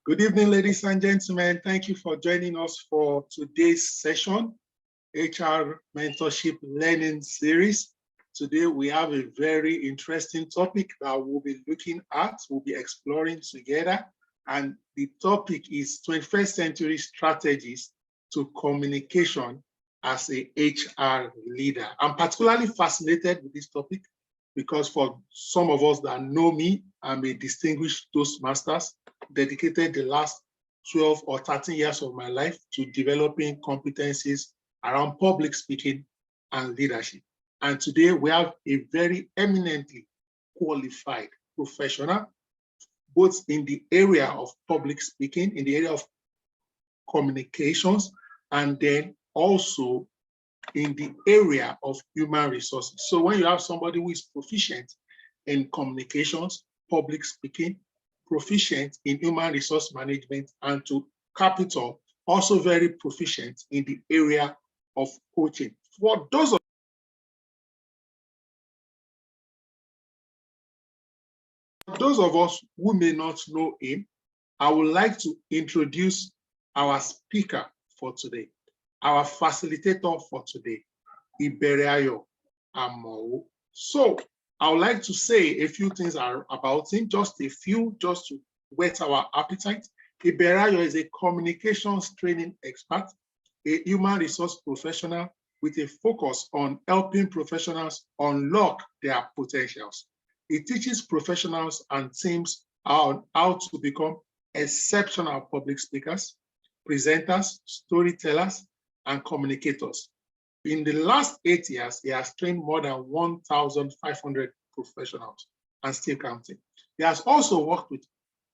Good evening, ladies and gentlemen. Thank you for joining us for today's session, HR Mentorship Learning Series. Today, we have a very interesting topic that we'll be looking at, we'll be exploring together. And the topic is 21st century strategies to communication as a HR leader. I'm particularly fascinated with this topic because for some of us that know me, I'm a distinguished Toastmasters, dedicated the last 12 or 13 years of my life to developing competencies around public speaking and leadership. And today we have a very eminently qualified professional, both in the area of public speaking, in the area of communications, and then also in the area of human resources. So when you have somebody who is proficient in communications, public speaking, proficient in human resource management, and to capital, also very proficient in the area of coaching. For those of us who may not know him, I would like to introduce our speaker for today, our facilitator for today, Iberiayo Amao. So I would like to say a few things about him, just a few, just to whet our appetite. Iberiayo is a communications training expert, a human resource professional with a focus on helping professionals unlock their potentials. He teaches professionals and teams on how to become exceptional public speakers, presenters, storytellers, and communicators. In the last 8 years, he has trained more than 1,500 professionals and still counting. He has also worked with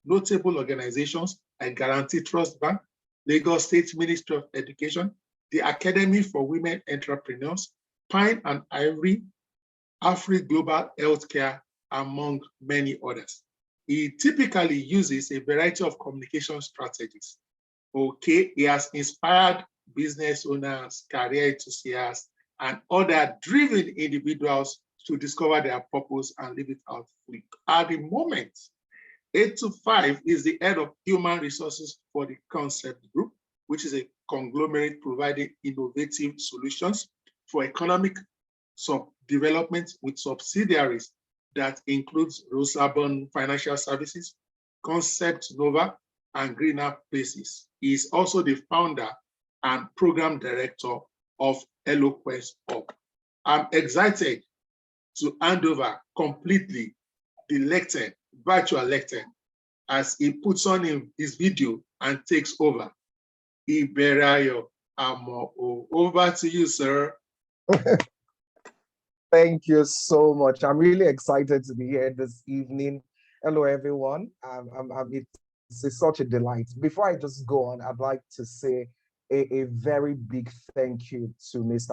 notable organizations like Guarantee Trust Bank, Lagos State Ministry of Education, the Academy for Women Entrepreneurs, Pine and Ivory, Afri Global Healthcare, among many others. He typically uses a variety of communication strategies. Okay, he has inspired business owners, career enthusiasts, and other driven individuals to discover their purpose and live it out fully. At the moment, 825 is the head of human resources for the Concept Group, which is a conglomerate providing innovative solutions for economic development with subsidiaries that includes Rosabon Financial Services, Concept Nova, and Greener Places. He is also the founder and program director of Eloquence Hub. I'm excited to hand over completely the lectern, virtual lectern, as he puts on his video and takes over. Iberiayo Amao, over to you, sir. Thank you so much. I'm really excited to be here this evening. Hello, everyone. It's such a delight. Before I just go on, I'd like to say a very big thank you to Mr.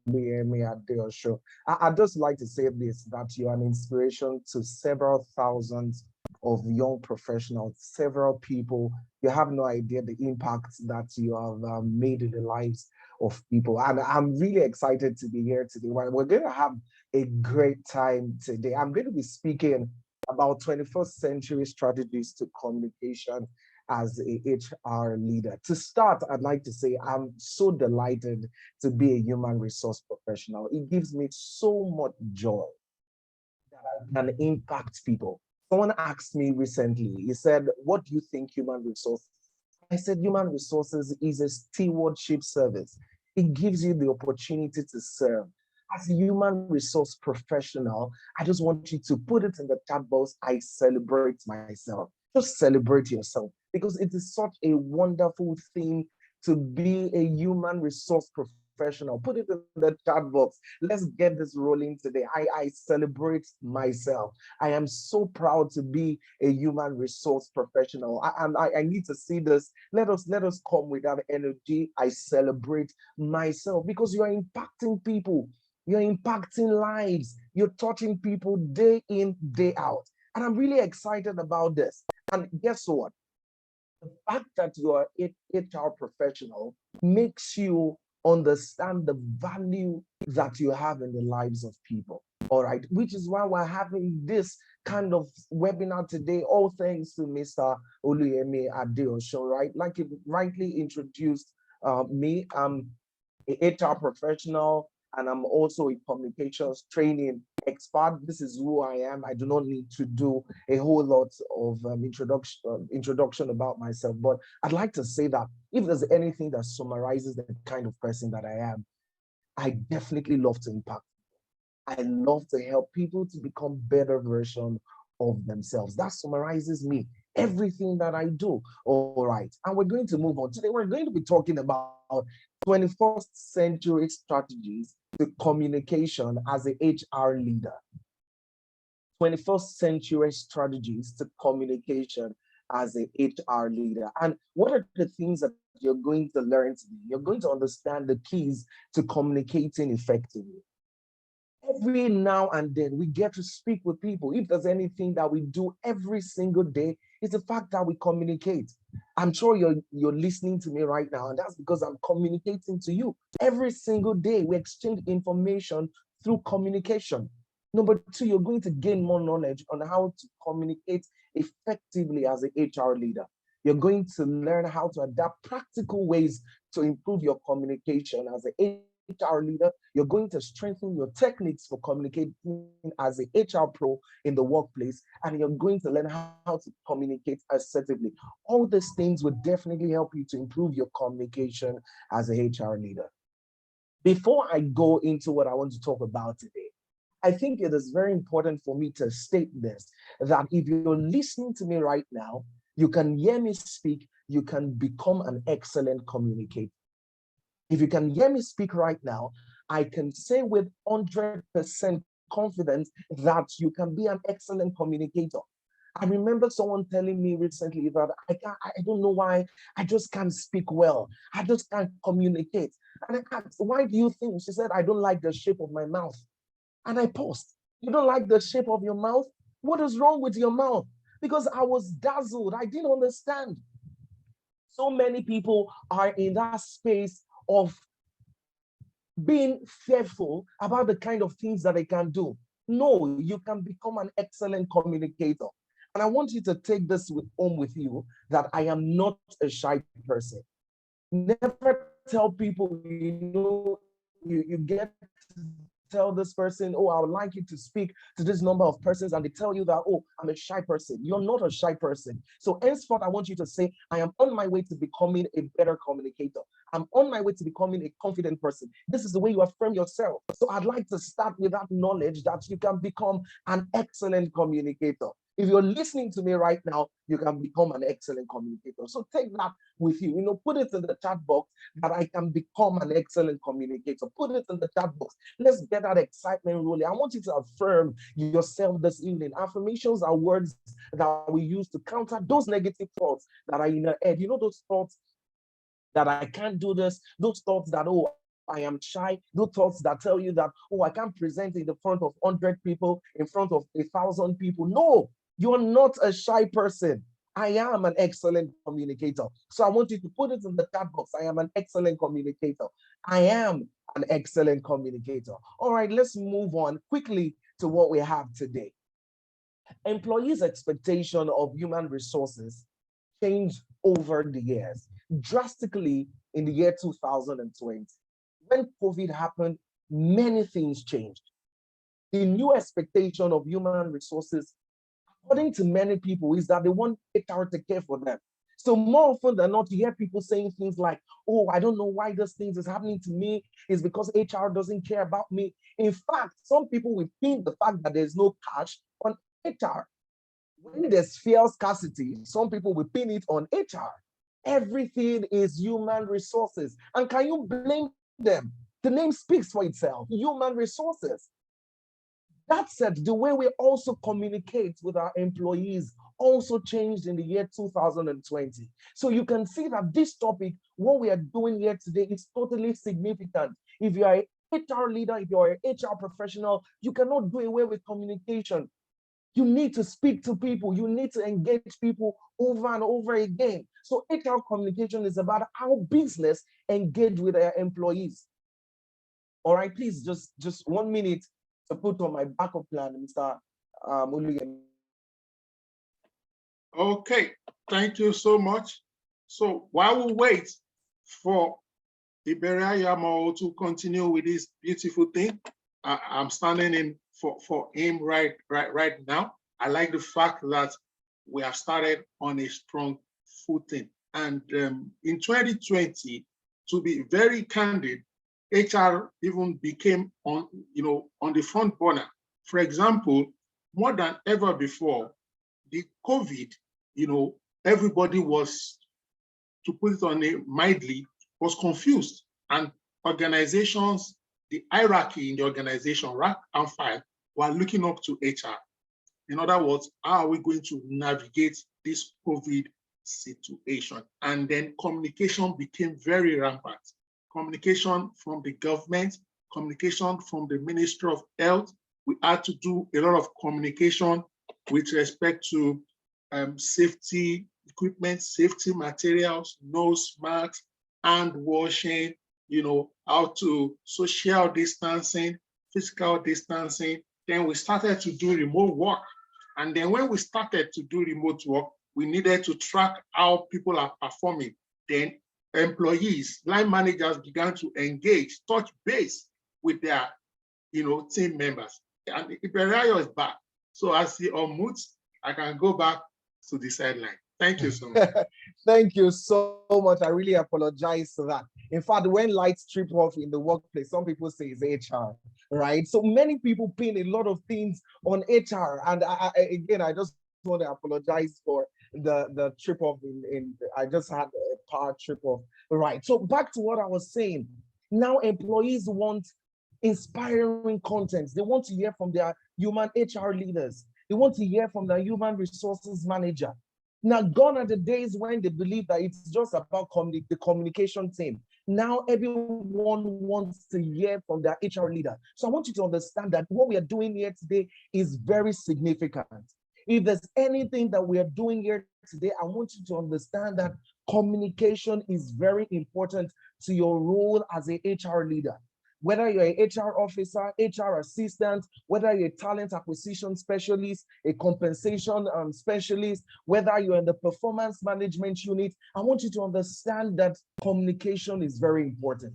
Oluyemi Adeosho. I'd just like to say this, that you are an inspiration to several thousands of young professionals, several people. You have no idea the impact that you have made in the lives of people. And I'm really excited to be here today. We're going to have a great time today. I'm going to be speaking about 21st century strategies to communication as a HR leader. To start, I'd like to say I'm so delighted to be a human resource professional. It gives me so much joy that I can impact people. Someone asked me recently, he said, what do you think human resources? I said, human resources is a stewardship service. It gives you the opportunity to serve. As a human resource professional, I just want you to put it in the chat box. I celebrate myself. Just celebrate yourself, because it is such a wonderful thing to be a human resource professional. Put it in the chat box. Let's get this rolling today. I celebrate myself. I am so proud to be a human resource professional. I need to see this. Let us come with that energy. I celebrate myself, because you are impacting people. You're impacting lives. You're touching people day in, day out. And I'm really excited about this. And guess what? The fact that you are an HR professional makes you understand the value that you have in the lives of people. All right, which is why we're having this kind of webinar today, all thanks to Mr. Oluyemi Adeosho, right? Like you rightly introduced me, I'm a HR professional, and I'm also a communications training expert. This is who I am. I do not need to do a whole lot of introduction about myself, but I'd like to say that if there's anything that summarizes the kind of person that I am, I definitely love to impact. I love to help people to become better version of themselves. That summarizes me, everything that I do. All right. And we're going to move on. Today, we're going to be talking about 21st century strategies to communication as a HR leader. 21st century strategies to communication as a HR leader. And what are the things that you're going to learn today? You're going to understand the keys to communicating effectively. Every now and then we get to speak with people. If there's anything that we do every single day, it's the fact that we communicate. I'm sure you're listening to me right now, and that's because I'm communicating to you. Every single day we exchange information through communication. Number two, you're going to gain more knowledge on how to communicate effectively as an HR leader. You're going to learn how to adapt practical ways to improve your communication as an HR leader. You're going to strengthen your techniques for communicating as a HR pro in the workplace, and you're going to learn how to communicate assertively. All these things would definitely help you to improve your communication as a HR leader. Before I go into what I want to talk about today, I think it is very important for me to state this, that if you're listening to me right now, you can hear me speak, you can become an excellent communicator. If you can hear me speak right now, I can say with 100% confidence that you can be an excellent communicator. I remember someone telling me recently that I don't know why I just can't speak well. I just can't communicate. And I asked, why do you think? She said, I don't like the shape of my mouth. And I paused. You don't like the shape of your mouth? What is wrong with your mouth? Because I was dazzled. I didn't understand. So many people are in that space of being fearful about the kind of things that they can do. No, you can become an excellent communicator. And I want you to take this home with you, that I am not a shy person. Never tell people, you get to tell this person, oh, I would like you to speak to this number of persons, and they tell you that, oh, I'm a shy person. You're not a shy person. So henceforth, I want you to say, I am on my way to becoming a better communicator. I'm on my way to becoming a confident person. This is the way you affirm yourself. So I'd like to start with that knowledge that you can become an excellent communicator. If you're listening to me right now, you can become an excellent communicator. So take that with you. Put it in the chat box that I can become an excellent communicator. Put it in the chat box. Let's get that excitement rolling. I want you to affirm yourself this evening. Affirmations are words that we use to counter those negative thoughts that are in our head. Those thoughts that I can't do this, those thoughts that, oh, I am shy, those thoughts that tell you that, oh, I can't present in the front of 100 people, in front of 1,000 people. No, you're not a shy person. I am an excellent communicator. So I want you to put it in the chat box. I am an excellent communicator. I am an excellent communicator. All right, let's move on quickly to what we have today. Employees' expectation of human resources changed over the years, drastically in the year 2020. When COVID happened, many things changed. The new expectation of human resources, according to many people, is that they want HR to care for them. So more often than not, you hear people saying things like, oh, I don't know why this thing is happening to me. It's because HR doesn't care about me. In fact, some people will pin the fact that there's no cash on HR. When there's fear scarcity, some people will pin it on HR. Everything is human resources. And can you blame them? The name speaks for itself, human resources. That said, the way we also communicate with our employees also changed in the year 2020. So you can see that this topic, what we are doing here today, is totally significant. If you are an HR leader, if you're an HR professional, you cannot do away with communication. You need to speak to people. You need to engage people over and over again. So HR communication is about how business engage with their employees. All right, please just 1 minute to put on my backup plan, Mr. Oluyemi. Okay, thank you so much. So while we wait for Iberayamo to continue with this beautiful thing, I'm standing in for him right now. I like the fact that we have started on a strong footing. And in 2020, to be very candid, HR even became on the front burner. For example, more than ever before, the COVID, everybody was, to put it on a mildly, was confused. And organizations, the hierarchy in the organization, rank and file, were looking up to HR. In other words, how are we going to navigate this COVID situation? And then communication became very rampant. Communication from the government, communication from the Ministry of Health. We had to do a lot of communication with respect to safety equipment, safety materials, nose masks, hand washing, how to social distancing, physical distancing. Then we started to do remote work. And then when we started to do remote work, we needed to track how people are performing. Then employees, line managers began to engage, touch base with their team members. And Iberayo is back. So as he unmutes, I can go back to the sideline. Thank you so much. Thank you so much. I really apologize for that. In fact, when lights trip off in the workplace, some people say it's HR, right? So many people pin a lot of things on HR. And again, I just want to apologize for the trip off I just had a power trip off. Right. So back to what I was saying. Now employees want inspiring content. They want to hear from their human HR leaders. They want to hear from their human resources manager. Now, gone are the days when they believe that it's just about the communication team. Now, everyone wants to hear from their HR leader. So I want you to understand that what we are doing here today is very significant. If there's anything that we are doing here today, I want you to understand that communication is very important to your role as a HR leader. Whether you're an HR officer, HR assistant, whether you're a talent acquisition specialist, a compensation specialist, whether you're in the performance management unit, I want you to understand that communication is very important.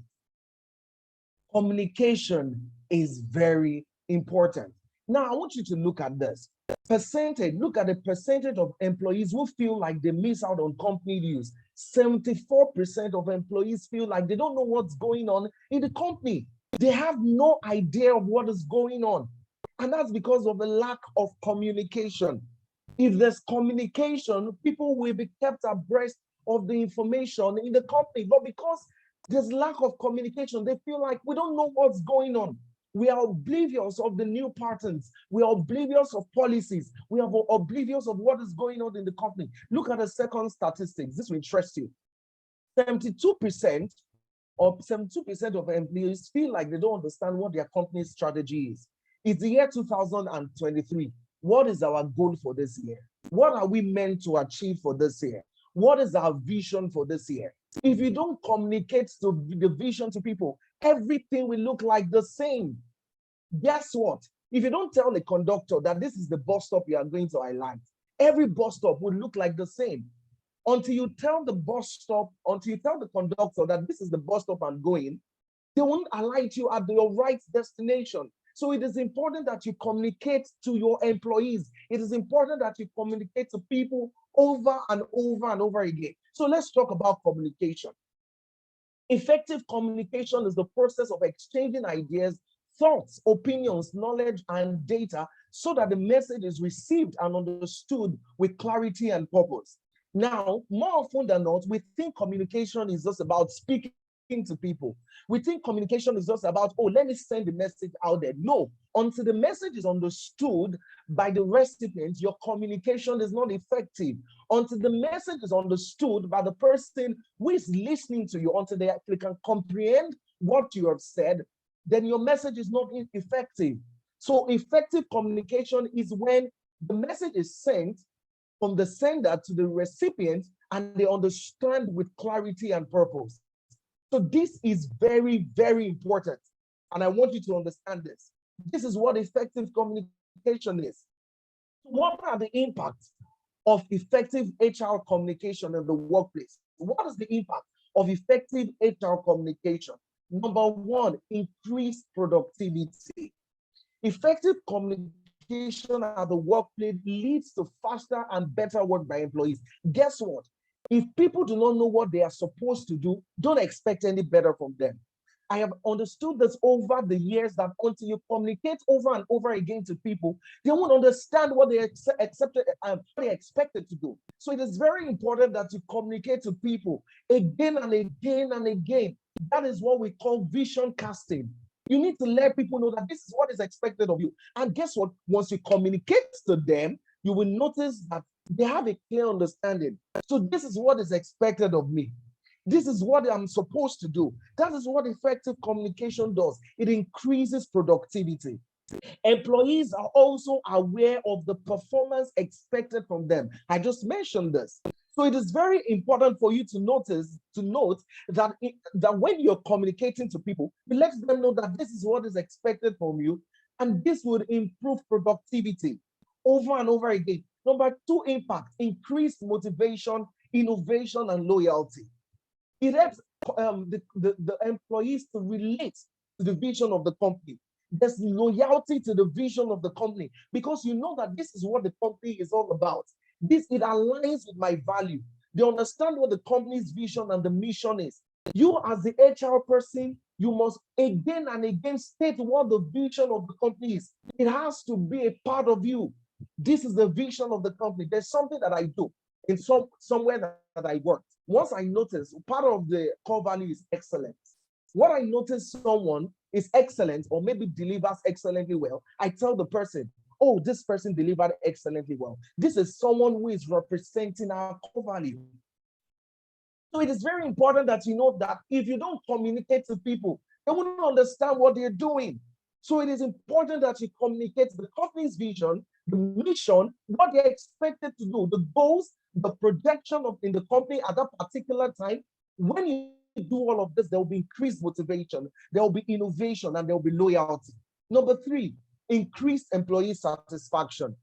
Communication is very important. Now, I want you to look at this. Look at the percentage of employees who feel like they miss out on company news. 74% of employees feel like they don't know what's going on in the company. They have no idea of what is going on. And that's because of the lack of communication. If there's communication, people will be kept abreast of the information in the company. But because there's lack of communication, they feel like we don't know what's going on. We are oblivious of the new patterns. We are oblivious of policies. We are oblivious of what is going on in the company. Look at the second statistics. This will interest you. 72% of employees feel like they don't understand what their company's strategy is. It's the year 2023. What is our goal for this year? What are we meant to achieve for this year? What is our vision for this year? If you don't communicate the vision to people, everything will look like the same. Guess what? If you don't tell the conductor that this is the bus stop you are going to highlight, every bus stop will look like the same. Until you tell the conductor that this is the bus stop I'm going, they won't alight you at your right destination. So it is important that you communicate to your employees. It is important that you communicate to people over and over and over again. So let's talk about communication. Effective communication is the process of exchanging ideas, thoughts, opinions, knowledge, and data so that the message is received and understood with clarity and purpose. Now, more often than not, we think communication is just about speaking to people. We think communication is just about, oh, let me send the message out there. No, until the message is understood by the recipient, your communication is not effective. Until the message is understood by the person who is listening to you, until they can comprehend what you have said, then your message is not effective. So effective communication is when the message is sent from the sender to the recipient and they understand with clarity and purpose. So this is very, very important. And I want you to understand this. This is what effective communication is. What are the impacts of effective HR communication in the workplace. What is the impact of effective HR communication? Number one, increased productivity. Effective communication at the workplace leads to faster and better work by employees. Guess what? If people do not know what they are supposed to do, don't expect any better from them. I have understood this over the years that until you communicate over and over again to people, they won't understand what they what they expected to do. So it is very important that you communicate to people again and again and again. That is what we call vision casting. You need to let people know that this is what is expected of you. And guess what? Once you communicate to them, you will notice that they have a clear understanding. So this is what is expected of me. This is what I'm supposed to do. That is what effective communication does. It increases productivity. Employees are also aware of the performance expected from them. I just mentioned this. So it is very important for you to note that, that when you're communicating to people, you let them know that this is what is expected from you, and this would improve productivity over and over again. Number two, impact, increased motivation, innovation, and loyalty. It helps the employees to relate to the vision of the company. There's loyalty to the vision of the company because you know that this is what the company is all about. It aligns with my value. They understand what the company's vision and the mission is. You as the HR person, you must again and again state what the vision of the company is. It has to be a part of you. This is the vision of the company. There's something that I do in somewhere that I work. Once I notice part of the core value is excellence. What I notice someone is excellent or maybe delivers excellently well, I tell the person, oh, this person delivered excellently well. This is someone who is representing our core value. So it is very important that you know that if you don't communicate to people, they wouldn't understand what they're doing. So it is important that you communicate the company's vision, the mission, what they're expected to do, the goals, the projection in the company at that particular time. When you do all of this, there will be increased motivation, there will be innovation, and there will be loyalty. Number three, increased employee satisfaction.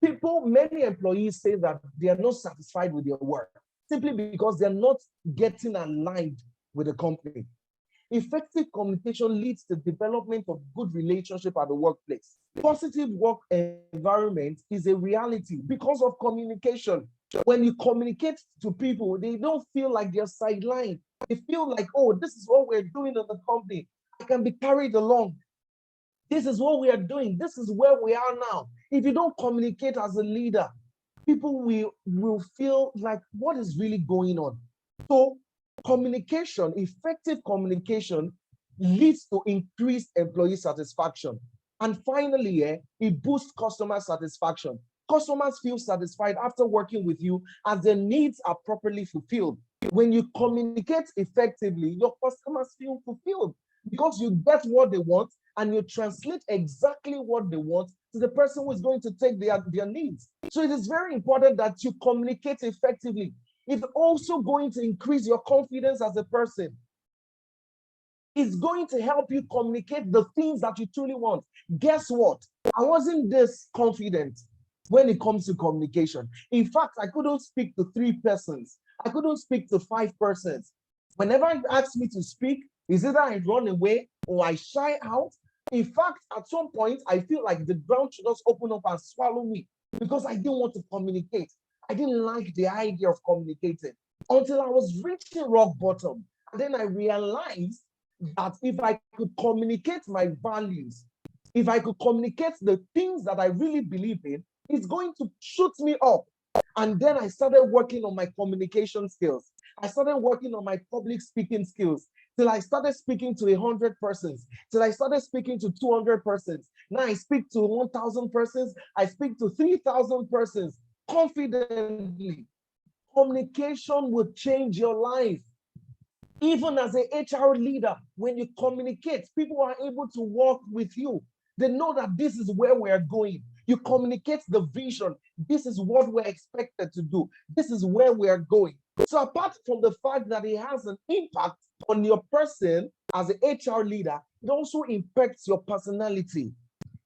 Many employees say that they are not satisfied with their work simply because they're not getting aligned with the company. Effective communication leads to development of good relationship at the workplace. Positive work environment is a reality because of communication. When you communicate to people, they don't feel like they're sidelined. They feel like, oh, this is what we're doing in the company. I can be carried along. This is what we are doing. This is where we are now. If you don't communicate as a leader, people will feel like, what is really going on? So communication, effective communication leads to increased employee satisfaction. And finally, it boosts customer satisfaction. Customers feel satisfied after working with you as their needs are properly fulfilled. When you communicate effectively, your customers feel fulfilled because you get what they want and you translate exactly what they want to the person who is going to take their needs. So it is very important that you communicate effectively. It's also going to increase your confidence as a person. It's going to help you communicate the things that you truly want. Guess what? I wasn't this confident when it comes to communication. In fact, I couldn't speak to 3 persons. I couldn't speak to 5 persons. Whenever it asked me to speak, is either I run away or I shy out. In fact, at some point, I feel like the ground should just open up and swallow me because I didn't want to communicate. I didn't like the idea of communicating until I was reaching rock bottom. And then I realized that if I could communicate my values, if I could communicate the things that I really believe in, it's going to shoot me up. And then I started working on my communication skills. I started working on my public speaking skills till I started speaking to 100 persons, till I started speaking to 200 persons. Now I speak to 1,000 persons. I speak to 3,000 persons confidently. Communication will change your life. Even as an HR leader, when you communicate, people are able to work with you. They know that this is where we are going. You communicate the vision. This is what we're expected to do. This is where we are going. So apart from the fact that it has an impact on your person as an HR leader, it also impacts your personality.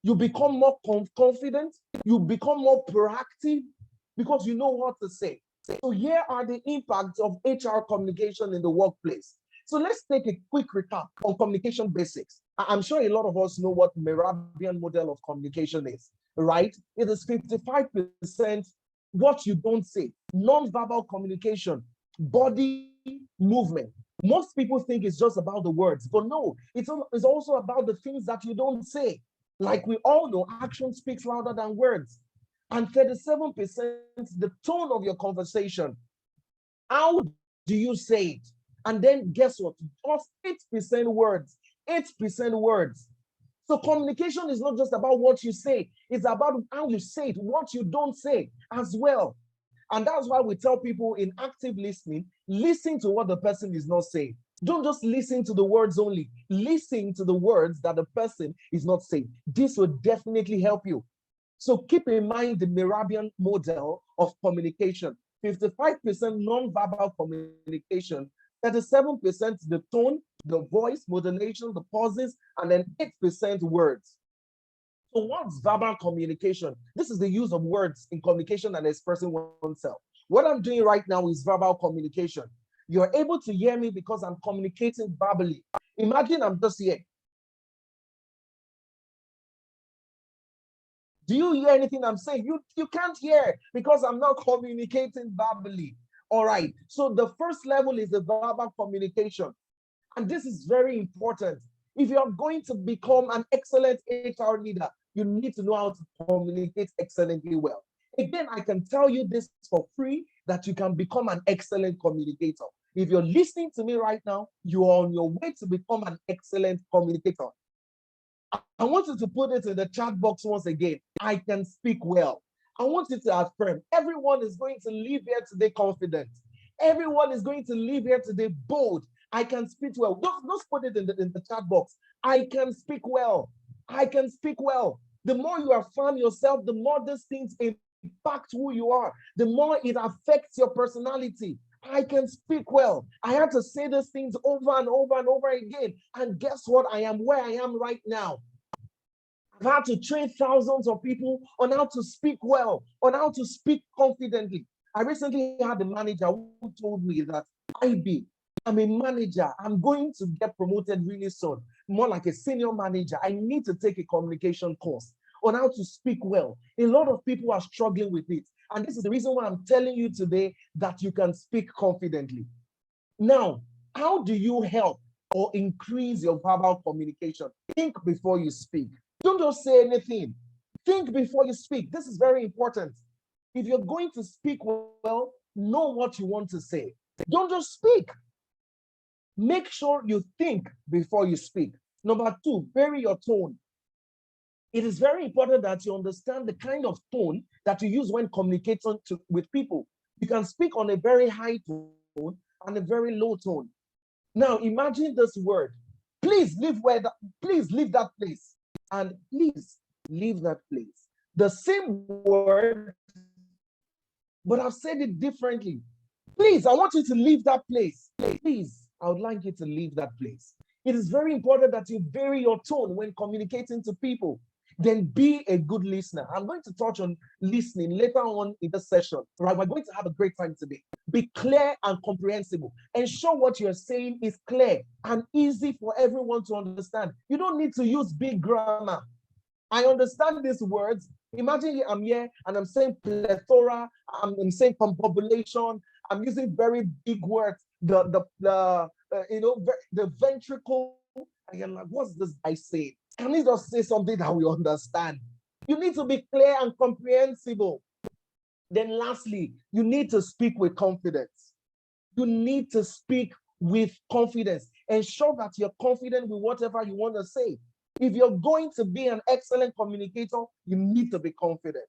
You become more confident. You become more proactive. because you know what to say. So here are the impacts of HR communication in the workplace. So let's take a quick recap on communication basics. I'm sure a lot of us know what Mehrabian model of communication is, right? It is 55% what you don't say, non-verbal communication, body movement. Most people think it's just about the words, but no, it's also about the things that you don't say. Like we all know, action speaks louder than words. And 37%, the tone of your conversation. How do you say it? And then guess what? Just 8% words. 8% words. So communication is not just about what you say, it's about how you say it, what you don't say as well. And that's why we tell people in active listening, listen to what the person is not saying. Don't just listen to the words only. Listen to the words that the person is not saying. This will definitely help you. So keep in mind the Mehrabian model of communication. 55% non-verbal communication, 37% the tone, the voice, modulation, the pauses, and then 8% words. So what's verbal communication? This is the use of words in communication and expressing oneself. What I'm doing right now is verbal communication. You're able to hear me because I'm communicating verbally. Imagine I'm just here. Do you hear anything I'm saying? You can't hear because I'm not communicating verbally. All right. So the first level is the verbal communication. And this is very important. If you're going to become an excellent HR leader, you need to know how to communicate excellently well. Again, I can tell you this for free, that you can become an excellent communicator. If you're listening to me right now, you are on your way to become an excellent communicator. I want you to put it in the chat box once again. I can speak well. I want you to affirm. Everyone is going to leave here today confident. Everyone is going to leave here today bold. I can speak well. Just put it in the chat box. I can speak well. I can speak well. The more you affirm yourself, the more these things impact who you are. The more it affects your personality. I can speak well. I had to say these things over and over and over again. And guess what? I am where I am right now. I've had to train thousands of people on how to speak well, on how to speak confidently. I recently had a manager who told me that I'm a manager. I'm going to get promoted really soon, more like a senior manager. I need to take a communication course on how to speak well. A lot of people are struggling with it. And this is the reason why I'm telling you today that you can speak confidently. Now, how do you help or increase your verbal communication? Think before you speak. Don't just say anything. Think before you speak. This is very important. If you're going to speak well, know what you want to say. Don't just speak. Make sure you think before you speak. Number two, vary your tone. It is very important that you understand the kind of tone that you use when communicating with people. You can speak on a very high tone and a very low tone. Now imagine this word. Please leave that place. And please leave that place. The same word, but I've said it differently. Please, I want you to leave that place. Please, I would like you to leave that place. It is very important that you vary your tone when communicating to people. Then be a good listener. I'm going to touch on listening later on in the session. Right? We're going to have a great time today. Be clear and comprehensible. Ensure what you're saying is clear and easy for everyone to understand. You don't need to use big grammar. I understand these words. Imagine I'm here and I'm saying plethora, I'm saying confabulation, I'm using very big words, the ventricle. And you're like, what's this guy saying? Can he just say something that we understand? You need to be clear and comprehensible. Then lastly, you need to speak with confidence. You need to speak with confidence. Ensure that you're confident with whatever you want to say. If you're going to be an excellent communicator, you need to be confident.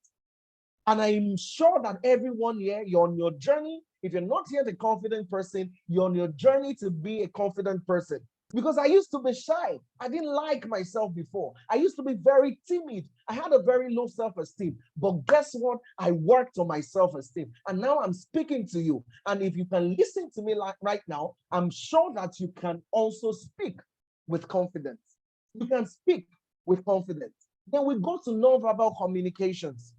And I'm sure that everyone here, you're on your journey. If you're not yet a confident person, you're on your journey to be a confident person. Because I used to be shy. I didn't like myself before. I used to be very timid. I had a very low self-esteem. But guess what? I worked on my self-esteem. And now I'm speaking to you. And if you can listen to me right now, I'm sure that you can also speak with confidence. You can speak with confidence. Then we go to nonverbal communications.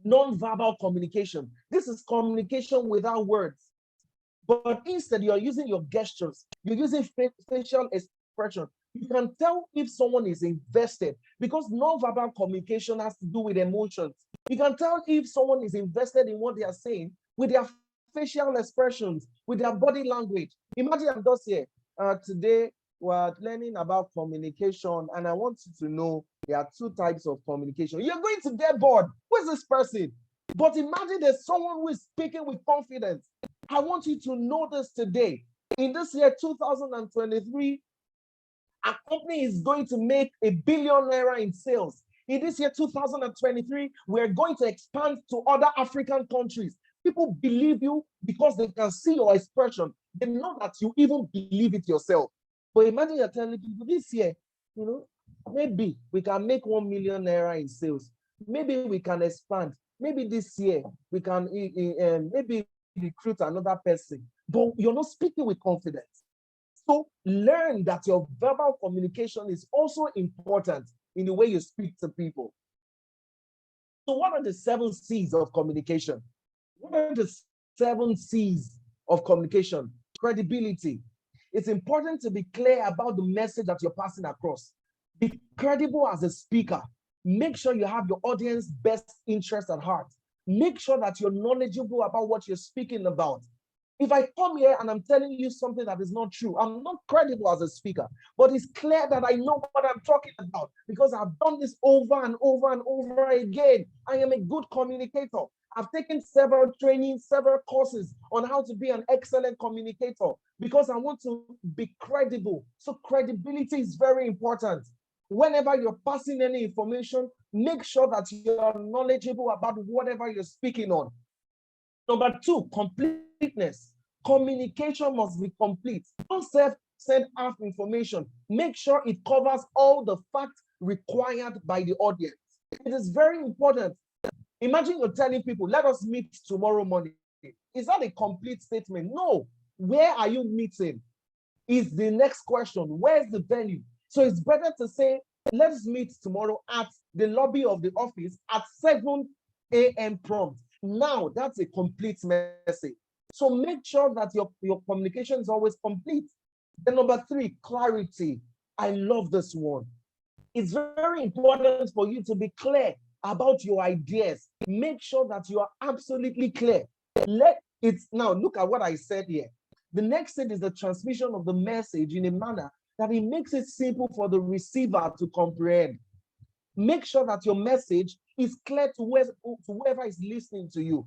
Nonverbal communication. This is communication without words. But instead, you're using your gestures, you're using facial expression. You can tell if someone is invested because nonverbal communication has to do with emotions. You can tell if someone is invested in what they are saying with their facial expressions, with their body language. Imagine I'm just here. Today, we're learning about communication, and I want you to know there are two types of communication. You're going to get bored. Who's this person? But imagine there's someone who is speaking with confidence. I want you to know this today. In this year, 2023, a company is going to make $1 billion in sales. In this year, 2023, we're going to expand to other African countries. People believe you because they can see your expression. They know that you even believe it yourself. But imagine you're telling people this year, maybe we can make $1 million in sales. Maybe we can expand. Maybe this year we can maybe recruit another person. But you're not speaking with confidence. So learn that your verbal communication is also important in the way you speak to people. So what are the 7 C's of communication? What are the 7 C's of communication? Credibility. It's important to be clear about the message that you're passing across. Be credible as a speaker. Make sure you have your audience best interest at heart. Make sure that you're knowledgeable about what you're speaking about. If I come here and I'm telling you something that is not true, I'm not credible as a speaker, but it's clear that I know what I'm talking about because I've done this over and over and over again. I am a good communicator. I've taken several trainings, several courses on how to be an excellent communicator because I want to be credible. So credibility is very important. Whenever you're passing any information, make sure that you're knowledgeable about whatever you're speaking on. Number 2, completeness. Communication must be complete. Don't send half information. Make sure it covers all the facts required by the audience. It is very important. Imagine you're telling people, let us meet tomorrow morning. Is that a complete statement? No. Where are you meeting? Is the next question. Where's the venue? So it's better to say, let's meet tomorrow at the lobby of the office at 7 a.m. prompt. Now, that's a complete message. So make sure that your communication is always complete. Then number 3, clarity. I love this one. It's very important for you to be clear about your ideas. Make sure that you are absolutely clear. Now look at what I said here. The next thing is the transmission of the message in a manner that it makes it simple for the receiver to comprehend. Make sure that your message is clear to whoever is listening to you.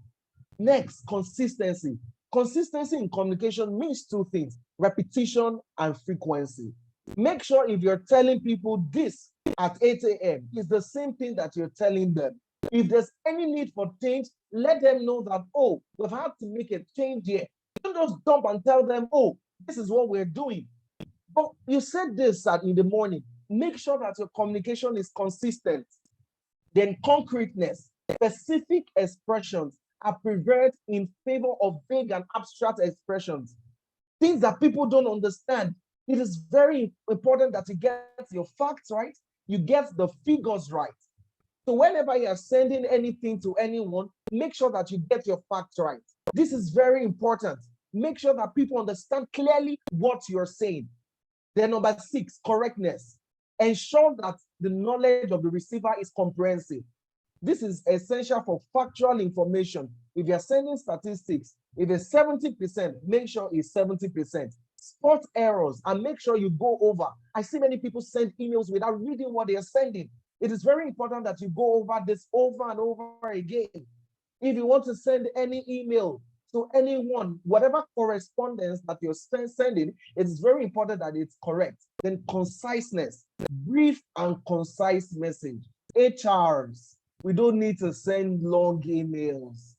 Next, consistency. Consistency in communication means 2 things: repetition and frequency. Make sure if you're telling people this at 8 a.m., it's the same thing that you're telling them. If there's any need for change, let them know that, oh, we've had to make a change here. Don't just jump and tell them, oh, this is what we're doing. But you said this in the morning. Make sure that your communication is consistent. Then concreteness. Specific expressions are preferred in favor of vague and abstract expressions. Things that people don't understand. It is very important that you get your facts right, you get the figures right. So whenever you are sending anything to anyone, make sure that you get your facts right. This is very important. Make sure that people understand clearly what you're saying. Then number 6, correctness. Ensure that the knowledge of the receiver is comprehensive. This is essential for factual information. If you're sending statistics, if it's 70%, make sure it's 70%. Spot errors and make sure you go over. I see many people send emails without reading what they are sending. It is very important that you go over this over and over again. If you want to send any email to anyone, whatever correspondence that you're sending, it's very important that it's correct. Then conciseness, brief and concise message. HRs, we don't need to send long emails.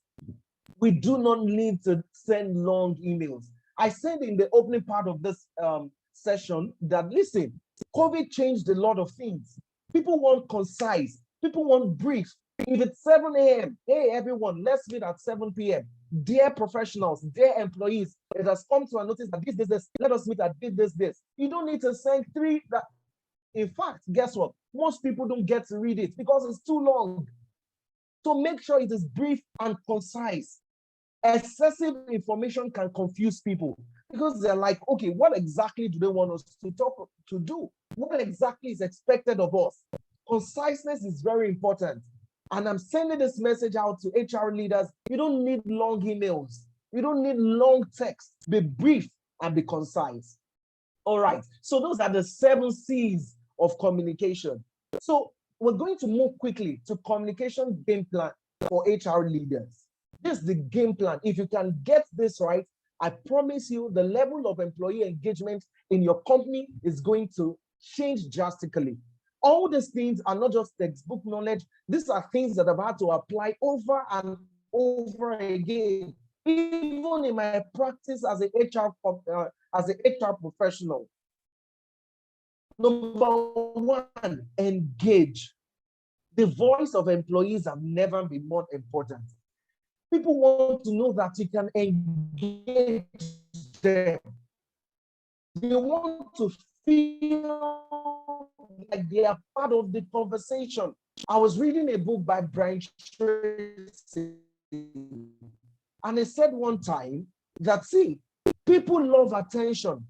We do not need to send long emails. I said in the opening part of this session that, listen, COVID changed a lot of things. People want concise. People want brief. If it's 7 a.m., hey, everyone, let's meet at 7 p.m. Dear professionals, dear employees, it has come to a notice that this, let us meet at this. You don't need to send 3. In fact, guess what? Most people don't get to read it because it's too long. So make sure it is brief and concise. Excessive information can confuse people because they're like, okay, what exactly do they want us to talk to do? What exactly is expected of us? Conciseness is very important. And I'm sending this message out to HR leaders. You don't need long emails. You don't need long text. Be brief and be concise. All right. So those are the 7 C's of communication. So we're going to move quickly to communication game plan for HR leaders. This is the game plan. If you can get this right, I promise you the level of employee engagement in your company is going to change drastically. All these things are not just textbook knowledge. These are things that I've had to apply over and over again, even in my practice as an HR professional. Number 1, engage. The voice of employees have never been more important. People want to know that you can engage them. They want to feel like they are part of the conversation. I was reading a book by Brian Tracy, and he said one time that, see, people love attention.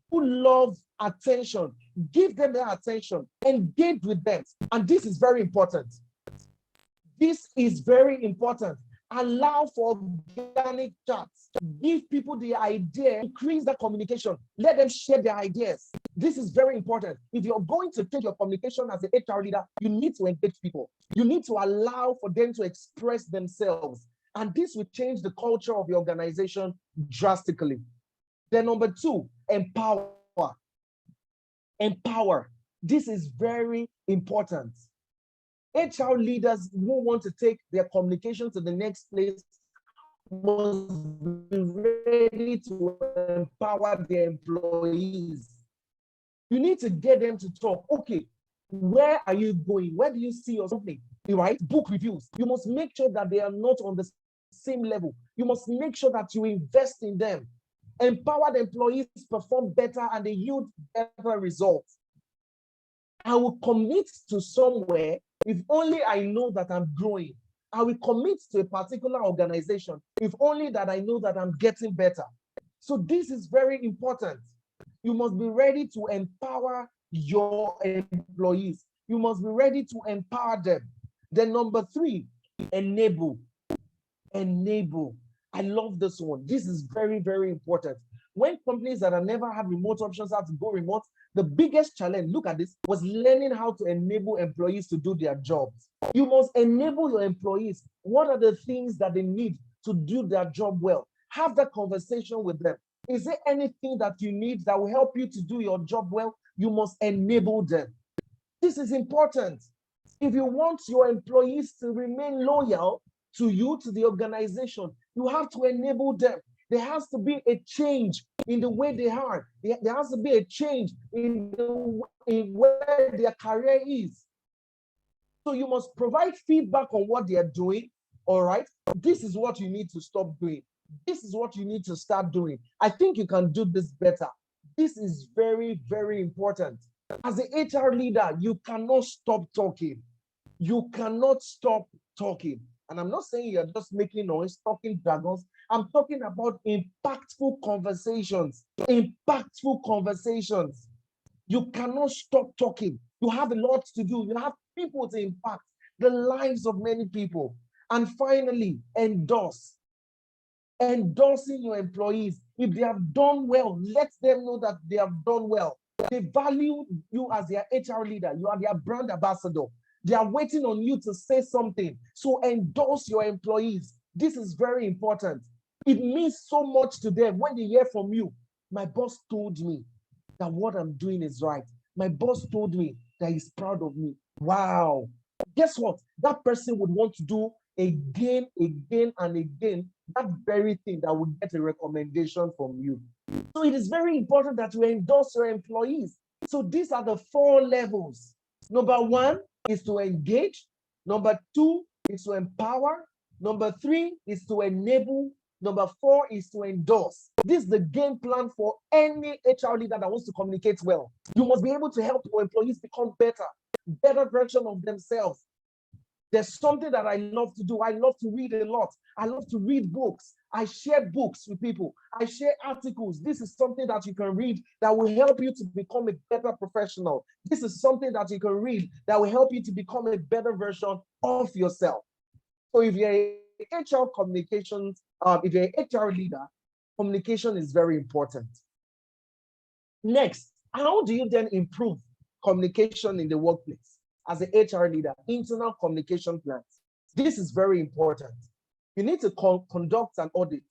People love attention. Give them their attention. Engage with them. And this is very important. This is very important. Allow for organic chats. Give people the idea, increase the communication. Let them share their ideas. This is very important. If you're going to take your communication as an HR leader, you need to engage people. You need to allow for them to express themselves. And this will change the culture of your organization drastically. Then number 2, empower. Empower. This is very important. HR leaders who want to take their communication to the next place must be ready to empower their employees. You need to get them to talk. Okay, where are you going? Where do you see your company? Right? Book reviews. You must make sure that they are not on the same level. You must make sure that you invest in them. Empowered employees perform better and they yield better results. I will commit to somewhere if only I know that I'm growing. I will commit to a particular organization if only that I know that I'm getting better. So this is very important. You must be ready to empower your employees. You must be ready to empower them. Then number 3, enable. Enable. I love this one. This is very, very important. When companies that have never had remote options have to go remote, the biggest challenge, look at this, was learning how to enable employees to do their jobs. You must enable your employees. What are the things that they need to do their job well? Have that conversation with them. Is there anything that you need that will help you to do your job well? You must enable them. This is important. If you want your employees to remain loyal to you, to the organization, you have to enable them. There has to be a change in the way they are. There has to be a change in where their career is. So you must provide feedback on what they are doing. All right. This is what you need to stop doing. This is what you need to start doing. I think you can do this better. This is very, very important. As an HR leader, you cannot stop talking. You cannot stop talking. And I'm not saying you're just making noise, talking jargons. I'm talking about impactful conversations. Impactful conversations. You cannot stop talking. You have a lot to do. You have people to impact the lives of many people. And finally, endorse. Endorsing your employees. If they have done well, let them know that they have done well. They value you as their HR leader. You are their brand ambassador. They are waiting on you to say something. So endorse your employees. This is very important. It means so much to them when they hear from you. My boss told me that what I'm doing is right. My boss told me that he's proud of me. Wow. Guess what? That person would want to do again, and again, that very thing that would get a recommendation from you. So it is very important that you endorse your employees. So these are the 4 levels. Number 1 is to engage. Number 2 is to empower. Number 3 is to enable. Number 4 is to endorse. This is the game plan for any HR leader that wants to communicate well. You must be able to help your employees become better version of themselves. There's something that I love to do. I love to read a lot. I love to read books. I share books with people. I share articles. This is something that you can read that will help you to become a better professional. This is something that you can read that will help you to become a better version of yourself. So if you're a HR communications, if you're an HR leader, communication is very important. Next, how do you then improve communication in the workplace as an HR leader? Internal communication plans. This is very important. You need to conduct an audit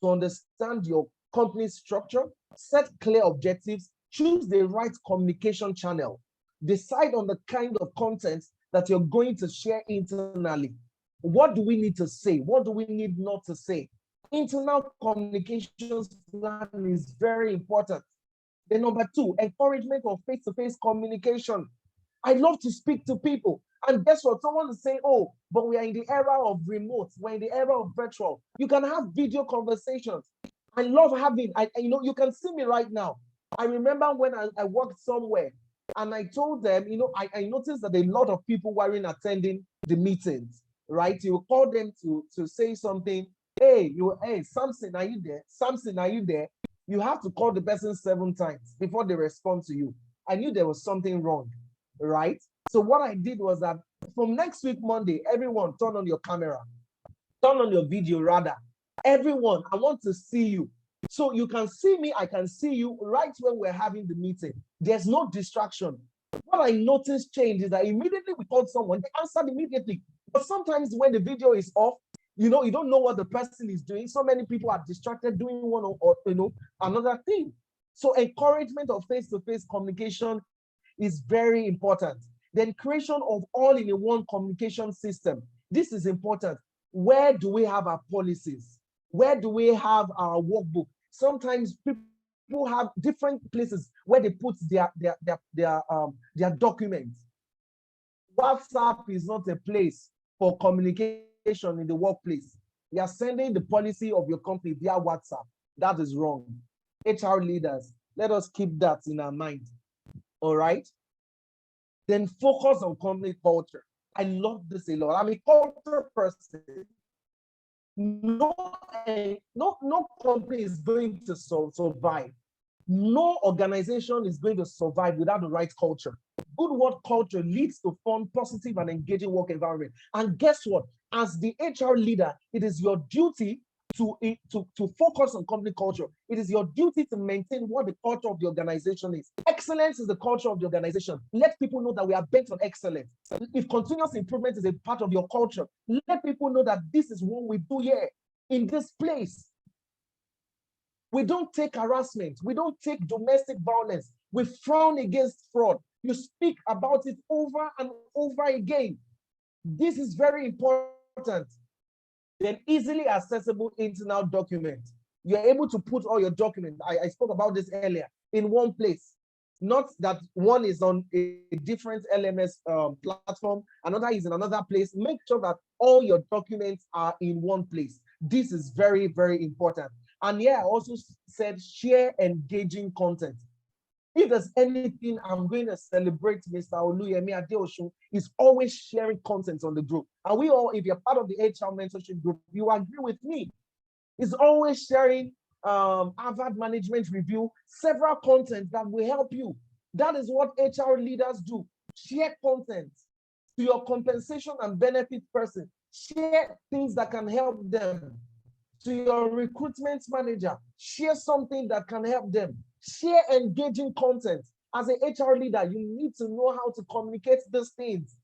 to understand your company's structure, set clear objectives, choose the right communication channel, decide on the kind of content that you're going to share internally. What do we need to say? What do we need not to say? Internal communications plan is very important. Then number two, encouragement of face-to-face communication. I love to speak to people. And guess what? Someone is saying, oh, but we are in the era of remote. We're in the era of virtual. You can have video conversations. I love having, you can see me right now. I remember when I worked somewhere and I told them, I noticed that a lot of people weren't attending the meetings, right? You call them to say something. Hey, Samson, are you there? Samson, are you there? You have to call the person 7 times before they respond to you. I knew there was something wrong, right? So what I did was that from next week, Monday, everyone turn on your camera, turn on your video rather. Everyone, I want to see you. So you can see me, I can see you right when we're having the meeting. There's no distraction. What I noticed change is that immediately we called someone, they answered immediately. But sometimes when the video is off, you don't know what the person is doing. So many people are distracted doing one or another thing. So encouragement of face-to-face communication is very important. Then creation of all-in-one communication system. This is important. Where do we have our policies? Where do we have our workbook? Sometimes people have different places where they put their documents. WhatsApp is not a place for communication in the workplace. You are sending the policy of your company via WhatsApp. That is wrong. HR leaders, let us keep that in our mind. All right? Then focus on company culture. I love this a lot. I'm a culture person. No company is going to survive. No organization is going to survive without the right culture. Good work culture leads to fun, positive, and engaging work environment. And guess what? As the HR leader, it is your duty to focus on company culture. It is your duty to maintain what the culture of the organization is. Excellence is the culture of the organization. Let people know that we are bent on excellence. If continuous improvement is a part of your culture, let people know that this is what we do here in this place. We don't take harassment. We don't take domestic violence. We frown against fraud. You speak about it over and over again. This is very important. Then easily accessible internal document. You're able to put all your documents, I spoke about this earlier, in one place. Not that one is on a different LMS platform, another is in another place. Make sure that all your documents are in one place. This is very, very important. And yeah, I also said share engaging content. If there's anything I'm going to celebrate, Mr. Oluyemi Adeosun is always sharing content on the group. And we all, if you're part of the HR mentorship group, you agree with me. He's always sharing Harvard Management Review, several content that will help you. That is what HR leaders do. Share content to your compensation and benefit person. Share things that can help them. To your recruitment manager, share something that can help them. Share engaging content. As an HR leader, you need to know how to communicate these things.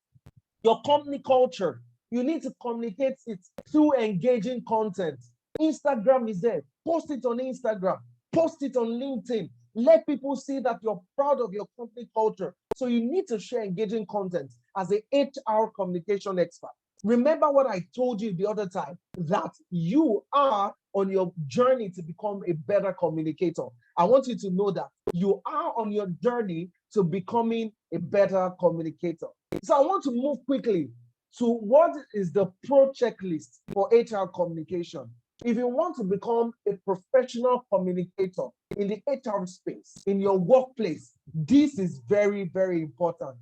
Your company culture, you need to communicate it through engaging content. Instagram is there. Post it on Instagram. Post it on LinkedIn. Let people see that you're proud of your company culture. So you need to share engaging content as an HR communication expert. Remember what I told you the other time, that you are on your journey to become a better communicator. I want you to know that you are on your journey to becoming a better communicator. So I want to move quickly to what is the pro checklist for HR communication. If you want to become a professional communicator in the HR space, in your workplace, this is very, very important.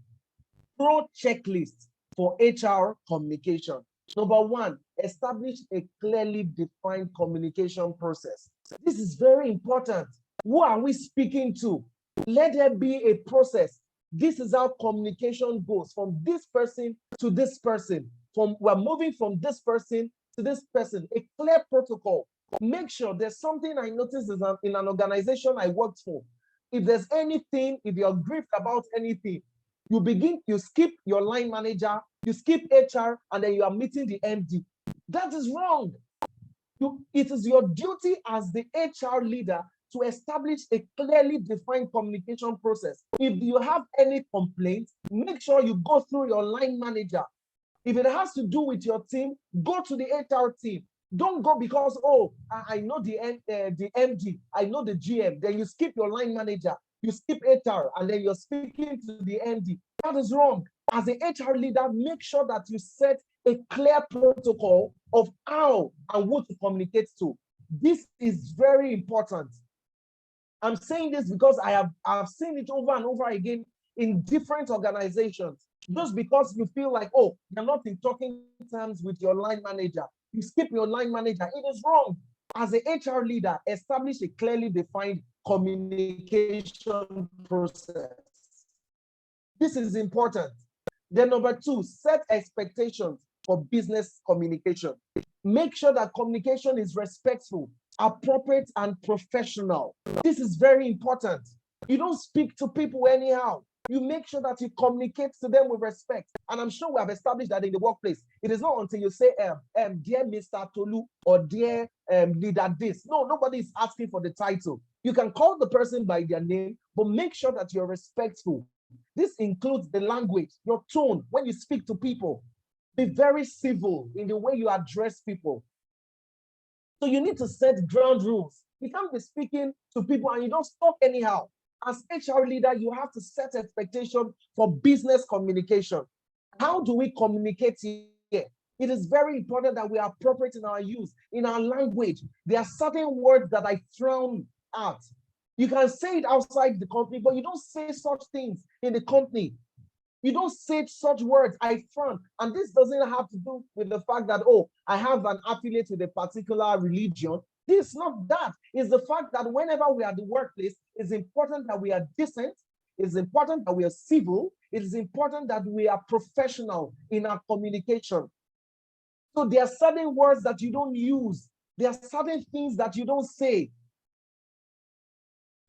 Pro checklist for HR communication. Number one, establish a clearly defined communication process. This is very important. Who are we speaking to? Let there be a process. This is how communication goes from this person to this person. We're moving from this person to this person. A clear protocol. Make sure there's something I noticed in an organization I worked for. If there's anything, if you're grieved about anything, you skip your line manager, you skip HR, and then you are meeting the MD. That is wrong. It is your duty as the HR leader to establish a clearly defined communication process. If you have any complaints, make sure you go through your line manager. If it has to do with your team, go to the HR team. Don't go because, oh, I know the MD, I know the GM. Then you skip your line manager, you skip HR, and then you're speaking to the MD. That is wrong. As an HR leader, make sure that you set a clear protocol of how and who to communicate to. This is very important. I'm saying this because I've seen it over and over again in different organizations. Just because you feel like, oh, you're not in talking terms with your line manager, you skip your line manager. It is wrong. As an HR leader, establish a clearly defined communication process. This is important. Then number two, set expectations for business communication. Make sure that communication is respectful, appropriate, and professional. This is very important. You don't speak to people anyhow. You make sure that you communicate to them with respect. And I'm sure we have established that in the workplace. It is not until you say, dear Mr. Tolu or dear leader this. No, nobody is asking for the title. You can call the person by their name, but make sure that you're respectful. This includes the language, your tone when you speak to people. Be very civil in the way you address people. So you need to set ground rules. You can't be speaking to people and you don't talk anyhow. As HR leader, you have to set expectation for business communication. How do we communicate here? It is very important that we are appropriate in our use, in our language. There are certain words that I frown at. You can say it outside the company, but you don't say such things in the company. You don't say such words, I frown. And this doesn't have to do with the fact that, oh, I have an affiliate with a particular religion. It's not that. It's the fact that whenever we are at the workplace, it's important that we are decent. It's important that we are civil. It is important that we are professional in our communication. So there are certain words that you don't use. There are certain things that you don't say.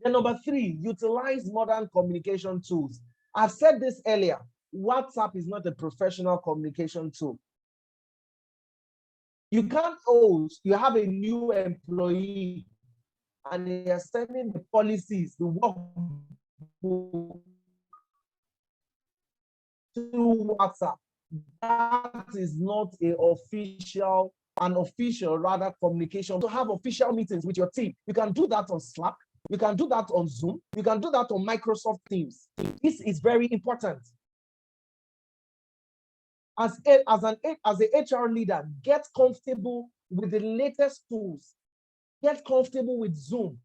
Then number three, utilize modern communication tools. I've said this earlier. WhatsApp is not a professional communication tool. You can't, you have a new employee and you're sending the policies, the work through WhatsApp. That is not an official communication. To have official meetings with your team, you can do that on Slack, you can do that on Zoom, you can do that on Microsoft Teams. This is very important. As an HR leader, get comfortable with the latest tools. Get comfortable with Zoom.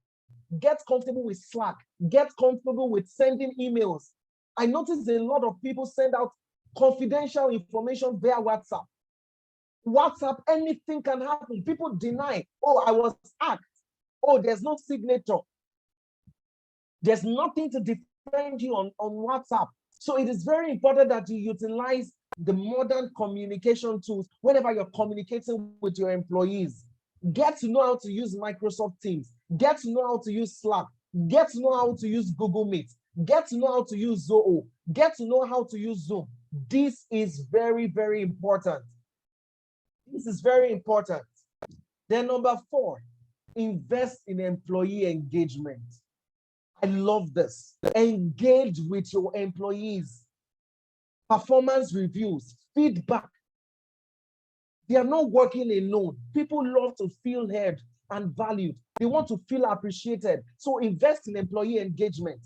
Get comfortable with Slack. Get comfortable with sending emails. I noticed a lot of people send out confidential information via WhatsApp. WhatsApp, anything can happen. People deny, oh, I was hacked. Oh, there's no signature. There's nothing to defend you on WhatsApp. So it is very important that you utilize the modern communication tools whenever you're communicating with your employees. Get to know how to use Microsoft Teams. Get to know how to use Slack. Get to know how to use Google Meet. Get to know how to use Zoho. Get to know how to use Zoom. This is very, very important. This is very important. Then number four, invest in employee engagement. I love this. Engage with your employees. Performance reviews, feedback. They are not working alone. People love to feel heard and valued. They want to feel appreciated. So invest in employee engagement.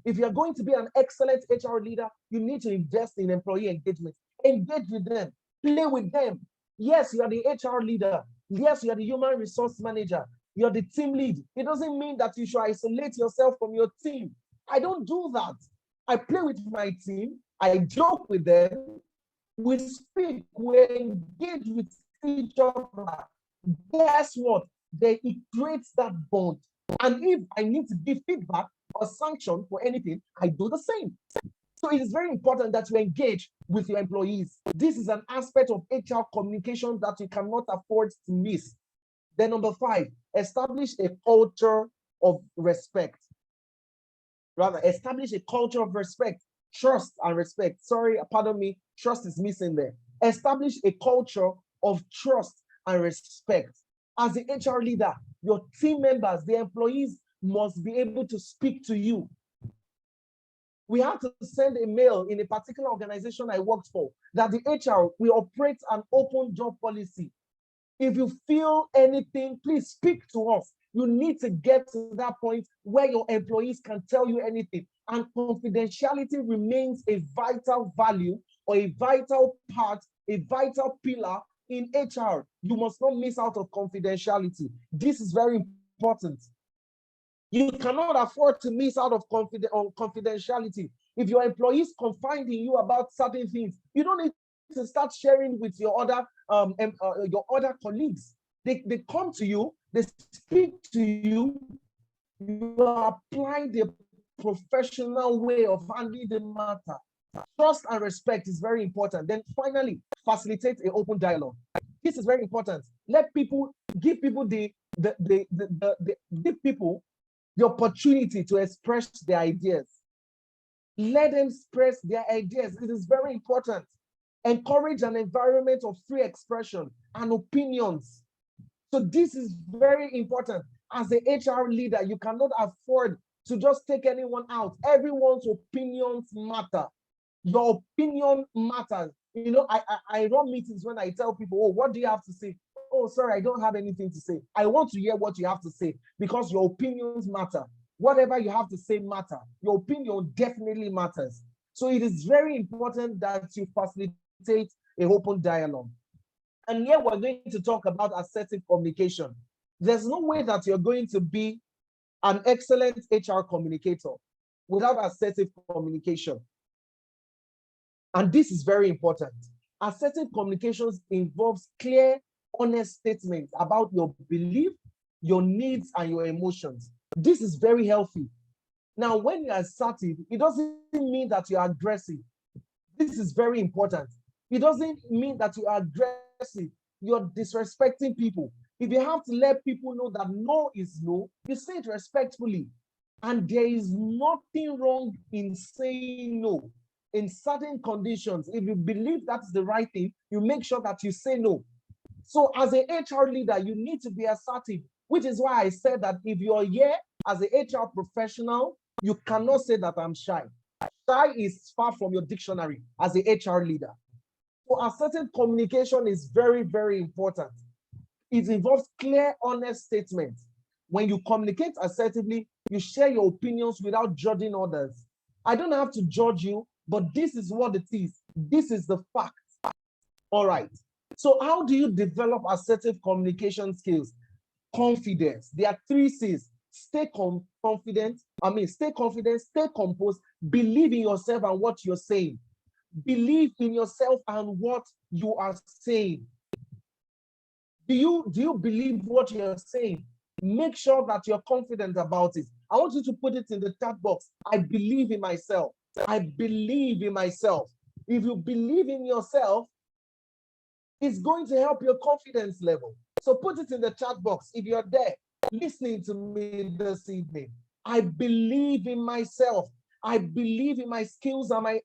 If you're going to be an excellent HR leader, you need to invest in employee engagement. Engage with them. Play with them. Yes, you are the HR leader. Yes, you are the human resource manager. You're the team lead. It doesn't mean that you should isolate yourself from your team. I don't do that. I play with my team. I joke with them. We speak, we engage with each other. Guess what? It creates that bond. And if I need to give feedback or sanction for anything, I do the same. So it is very important that you engage with your employees. This is an aspect of HR communication that you cannot afford to miss. Then number 5, establish a culture of respect. Rather, establish a culture of respect, trust and respect. Sorry, pardon me, trust is missing there. Establish a culture of trust and respect. As the HR leader, your team members, the employees must be able to speak to you. We had to send a mail in a particular organization I worked for that the HR will operate an open job policy. If you feel anything, please speak to us. You need to get to that point where your employees can tell you anything. And confidentiality remains a vital value or a vital part, a vital pillar in HR. You must not miss out on confidentiality. This is very important. You cannot afford to miss out of confidentiality. If your employees confide in you about certain things, you don't need to start sharing with your other colleagues. They come to you, they speak to you, you apply the professional way of handling the matter. Trust and respect is very important. Then finally, facilitate an open dialogue. This is very important. Give people the opportunity to express their ideas. Let them express their ideas. It is very important. Encourage an environment of free expression and opinions. So this is very important. As a HR leader, you cannot afford to just take anyone out. Everyone's opinions matter. Your opinion matters. You know, I run meetings when I tell people, oh, what do you have to say? Oh, sorry, I don't have anything to say. I want to hear what you have to say because your opinions matter. Whatever you have to say matters. Your opinion definitely matters. So it is very important that you facilitate an open dialogue. And here we're going to talk about assertive communication. There's no way that you're going to be an excellent HR communicator without assertive communication. And this is very important. Assertive communications involves clear, honest statements about your belief, your needs, and your emotions. This is very healthy. Now, when you're assertive, it doesn't mean that you're aggressive. This is very important. It doesn't mean that you are aggressive. You're disrespecting people. If you have to let people know that no is no, you say it respectfully. And there is nothing wrong in saying no. In certain conditions, if you believe that's the right thing, you make sure that you say no. So as an HR leader, you need to be assertive, which is why I said that if you're here as an HR professional, you cannot say that I'm shy. Shy is far from your dictionary as an HR leader. So assertive communication is very, very important. It involves clear, honest statements. When you communicate assertively, you share your opinions without judging others. I don't have to judge you, but this is what it is. This is the fact. All right. So how do you develop assertive communication skills? Confidence. There are 3 C's. Stay confident, stay composed, believe in yourself and what you're saying. Believe in yourself and what you are saying. Do you believe what you're saying? Make sure that you're confident about it. I want you to put it in the chat box. I believe in myself. I believe in myself. If you believe in yourself, it's going to help your confidence level. So put it in the chat box if you're there listening to me this evening. I believe in myself. I believe in my skills. I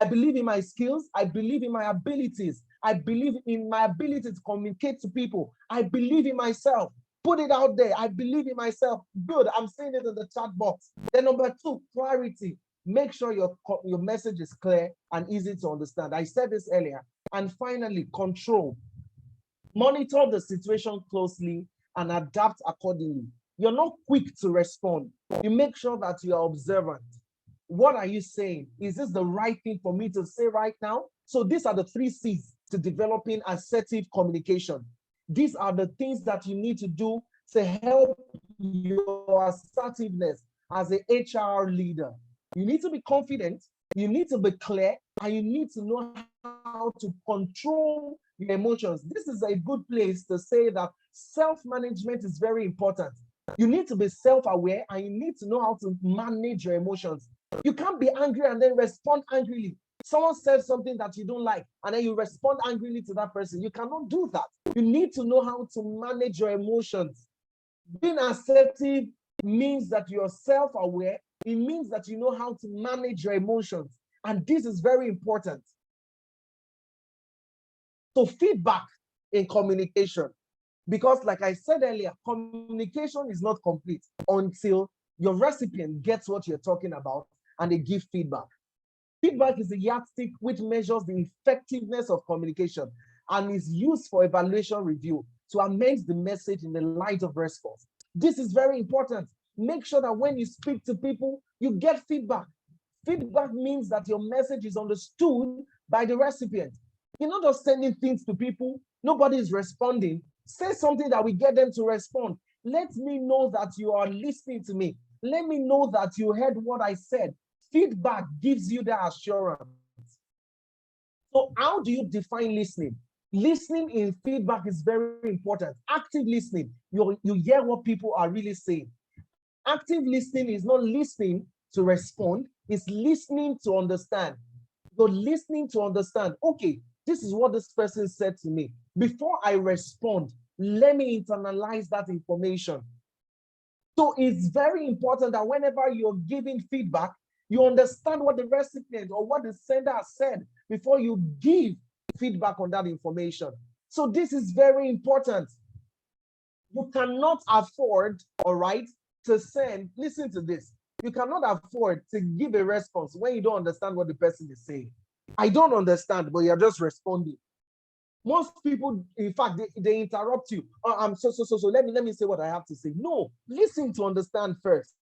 believe in my skills. I believe in my abilities. I believe in my ability to communicate to people. I believe in myself. Put it out there. I believe in myself. Good. I'm saying it in the chat box. Then number 2, clarity. Make sure your message is clear and easy to understand. I said this earlier. And finally, control. Monitor the situation closely and adapt accordingly. You're not quick to respond. You make sure that you are observant. What are you saying? Is this the right thing for me to say right now? So these are the 3 C's to developing assertive communication. These are the things that you need to do to help your assertiveness as an HR leader. You need to be confident, you need to be clear, and you need to know how to control your emotions. This is a good place to say that self-management is very important. You need to be self-aware and you need to know how to manage your emotions. You can't be angry and then respond angrily. Someone says something that you don't like and then you respond angrily to that person. You cannot do that. You need to know how to manage your emotions. Being assertive means that you're self-aware. It means that you know how to manage your emotions. And this is very important. So feedback in communication, because like I said earlier, communication is not complete until your recipient gets what you're talking about and they give feedback. Feedback is a yardstick which measures the effectiveness of communication and is used for evaluation review to amend the message in the light of response. This is very important. Make sure that when you speak to people, you get feedback. Feedback means that your message is understood by the recipient. You're not just sending things to people, nobody is responding. Say something that will get them to respond. Let me know that you are listening to me. Let me know that you heard what I said. Feedback gives you that assurance. So how do you define listening? Listening in feedback is very important. Active listening, you hear what people are really saying. Active listening is not listening to respond, it's listening to understand. You're listening to understand. Okay, this is what this person said to me. Before I respond, let me internalize that information. So it's very important that whenever you're giving feedback, you understand what the recipient or what the sender has said before you give feedback on that information. So this is very important. You cannot afford, all right, to send, listen to this. You cannot afford to give a response when you don't understand what the person is saying. I don't understand, but you're just responding. Most people, in fact, they interrupt you. Oh, I'm so. Let me say what I have to say. No, listen to understand first.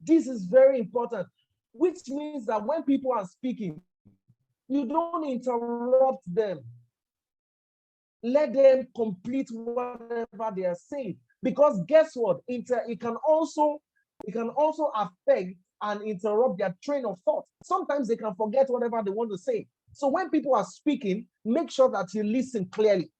This is very important, which means that when people are speaking, you don't interrupt them. Let them complete whatever they are saying. Because guess what? It can also affect and interrupt their train of thought. Sometimes they can forget whatever they want to say. So when people are speaking, make sure that you listen clearly.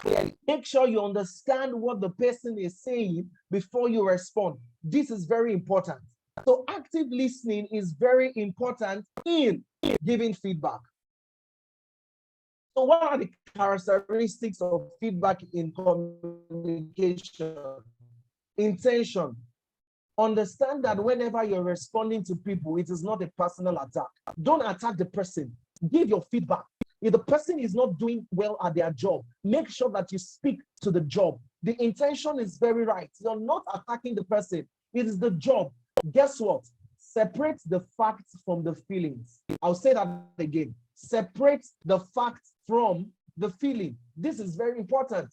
Make sure you understand what the person is saying before you respond. This is very important. So active listening is very important in giving feedback. So what are the characteristics of feedback in communication? Intention. Understand that whenever you're responding to people, it is not a personal attack. Don't attack the person. Give your feedback. If the person is not doing well at their job, make sure that you speak to the job. The intention is very right. You're not attacking the person. It is the job. Guess what? Separate the facts from the feelings. I'll say that again. Separate the facts from the feeling. This is very important.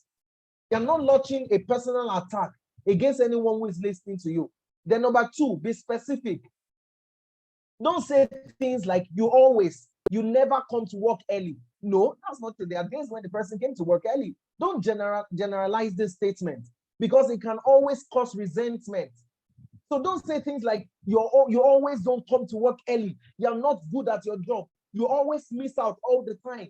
You're not launching a personal attack against anyone who is listening to you. Then number two, be specific. Don't say things like you never come to work early. No, that's not true. There are days when the person came to work early. Don't generalize this statement because it can always cause resentment. So don't say things like you always don't come to work early. You're not good at your job. You always miss out all the time.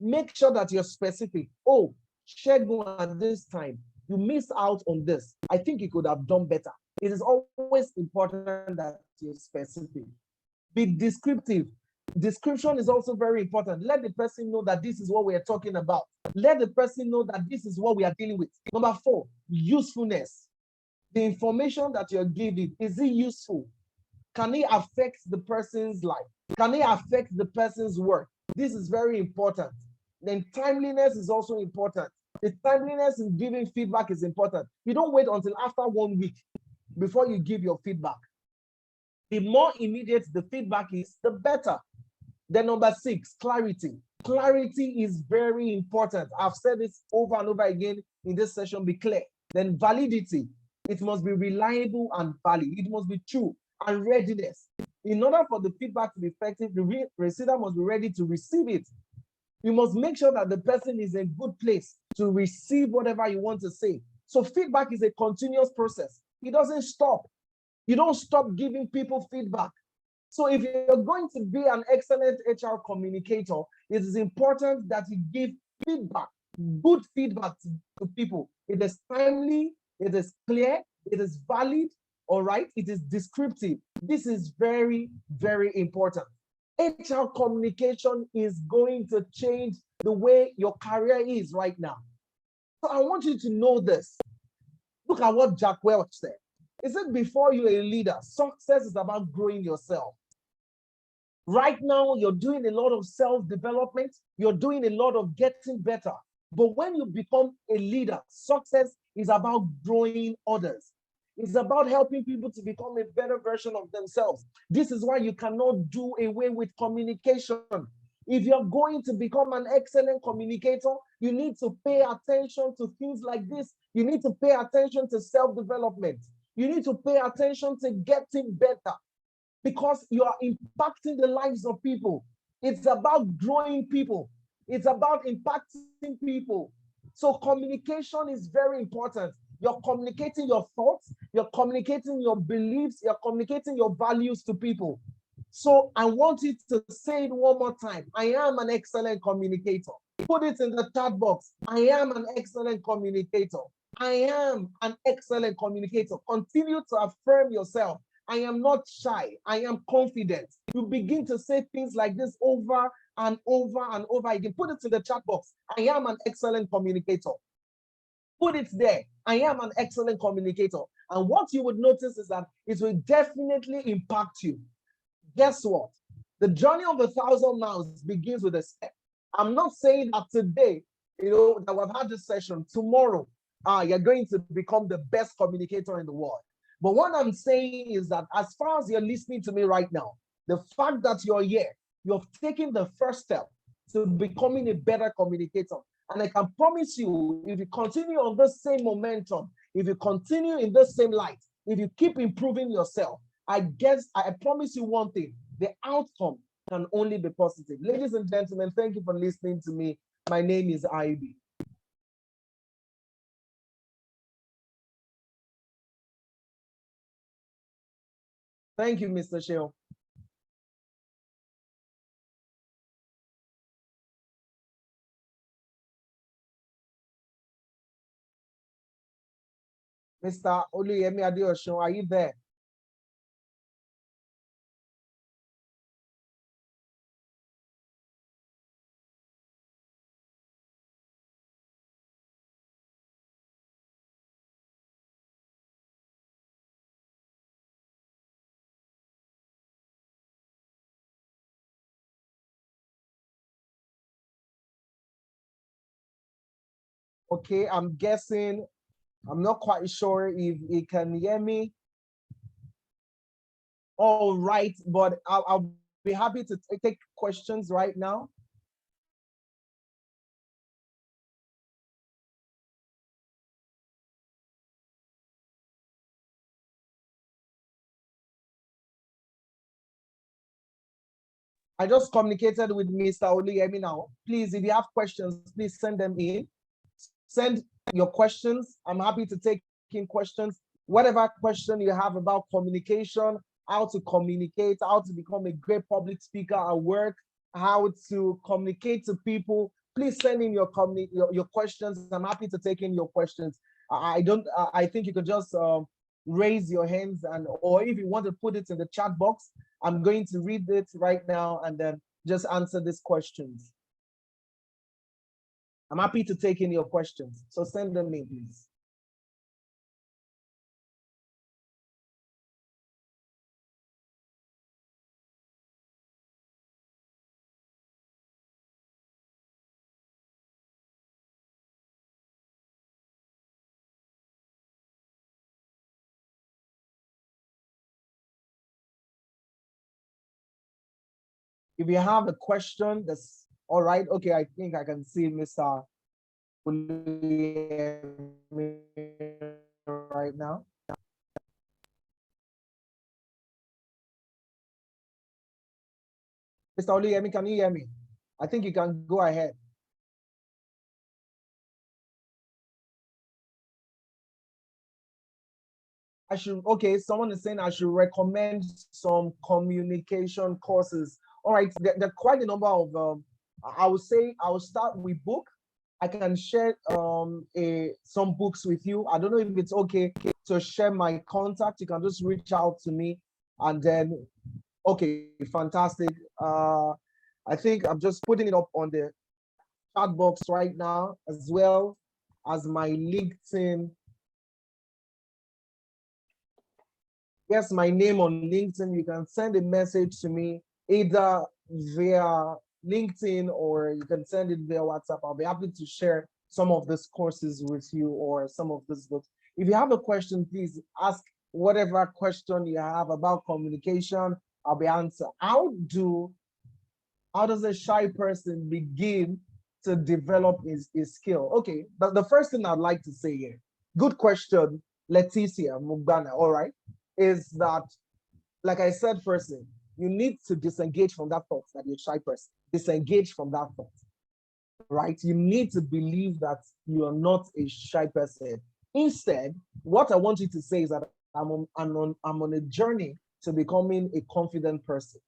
Make sure that you're specific. Oh, Shegun, at this time, you missed out on this. I think you could have done better. It is always important that you're specific. Be descriptive. Description is also very important. Let the person know that this is what we are talking about. Let the person know that this is what we are dealing with. Number four, usefulness. The information that you're giving, is it useful? Can it affect the person's life? Can it affect the person's work? This is very important. Then timeliness is also important. The timeliness in giving feedback is important. You don't wait until after 1 week before you give your feedback. The more immediate the feedback is, the better. Then number six, clarity. Clarity is very important. I've said this over and over again in this session, be clear. Then validity. It must be reliable and valid. It must be true. And readiness. In order for the feedback to be effective, the receiver must be ready to receive it. You must make sure that the person is in a good place to receive whatever you want to say. So feedback is a continuous process. It doesn't stop. You don't stop giving people feedback. So if you're going to be an excellent HR communicator, it is important that you give feedback, good feedback to people. It is timely, it is clear, it is valid, all right? It is descriptive. This is very, very important. HR communication is going to change the way your career is right now. So I want you to know this. Look at what Jack Welch said. He said, before you're a leader, success is about growing yourself. Right now, you're doing a lot of self-development. You're doing a lot of getting better. But when you become a leader, success is about growing others. It's about helping people to become a better version of themselves. This is why you cannot do away with communication. If you're going to become an excellent communicator, you need to pay attention to things like this. You need to pay attention to self-development. You need to pay attention to getting better, because you are impacting the lives of people. It's about growing people. It's about impacting people. So communication is very important. You're communicating your thoughts, you're communicating your beliefs, you're communicating your values to people. So I want you to say it one more time. I am an excellent communicator. Put it in the chat box. I am an excellent communicator. I am an excellent communicator. Continue to affirm yourself. I am not shy. I am confident. You begin to say things like this over and over and over again. Put it in the chat box. I am an excellent communicator. Put it there. I am an excellent communicator. And what you would notice is that it will definitely impact you. Guess what? The journey of 1,000 miles begins with a step. I'm not saying that today, that we've had this session, tomorrow, you're going to become the best communicator in the world. But what I'm saying is that as far as you're listening to me right now, the fact that you're here, you've taken the first step to becoming a better communicator. And I can promise you, if you continue on the same momentum, if you continue in the same light, if you keep improving yourself, I promise you one thing, the outcome can only be positive. Ladies and gentlemen, thank you for listening to me. My name is Ivy. Thank you, Mr. Sheo. Mr. Oluyemi Adeosun, are you there? Okay, I'm guessing, I'm not quite sure if he can hear me. All right, but I'll be happy to take questions right now. I just communicated with Mr. Oluyemi now. Please, if you have questions, please send them in. Send your questions. I'm happy to take in questions. Whatever question you have about communication, how to communicate, how to become a great public speaker at work, how to communicate to people, please send in your questions. I'm happy to take in your questions. I think you could just raise your hands, or if you want to put it in the chat box, I'm going to read it right now and then just answer these questions. I'm happy to take in your questions, so send them in, please. If you have a question, that's all right. Okay, I think I can see Mr. right now. Mr. Oluyemi, can you hear me? I think you can go ahead. okay, someone is saying I should recommend some communication courses. All right, there are quite a number of, I would say I will start with book. I can share some books with you. I don't know if it's okay to share my contact. You can just reach out to me and then, okay, fantastic. I think I'm just putting it up on the chat box right now, as well as my LinkedIn. Yes, my name on LinkedIn. You can send a message to me either via LinkedIn or you can send it via WhatsApp. I'll be happy to share some of these courses with you or some of these books. If you have a question, please ask whatever question you have about communication. I'll be answering. How does a shy person begin to develop his skill? Okay, the first thing I'd like to say here, good question, Leticia Mugbana, all right, is that, like I said, first thing, you need to disengage from that thought that you're a shy person. Disengage from that thought, right? You need to believe that you're not a shy person. Instead, what I want you to say is that I'm on a journey to becoming a confident person.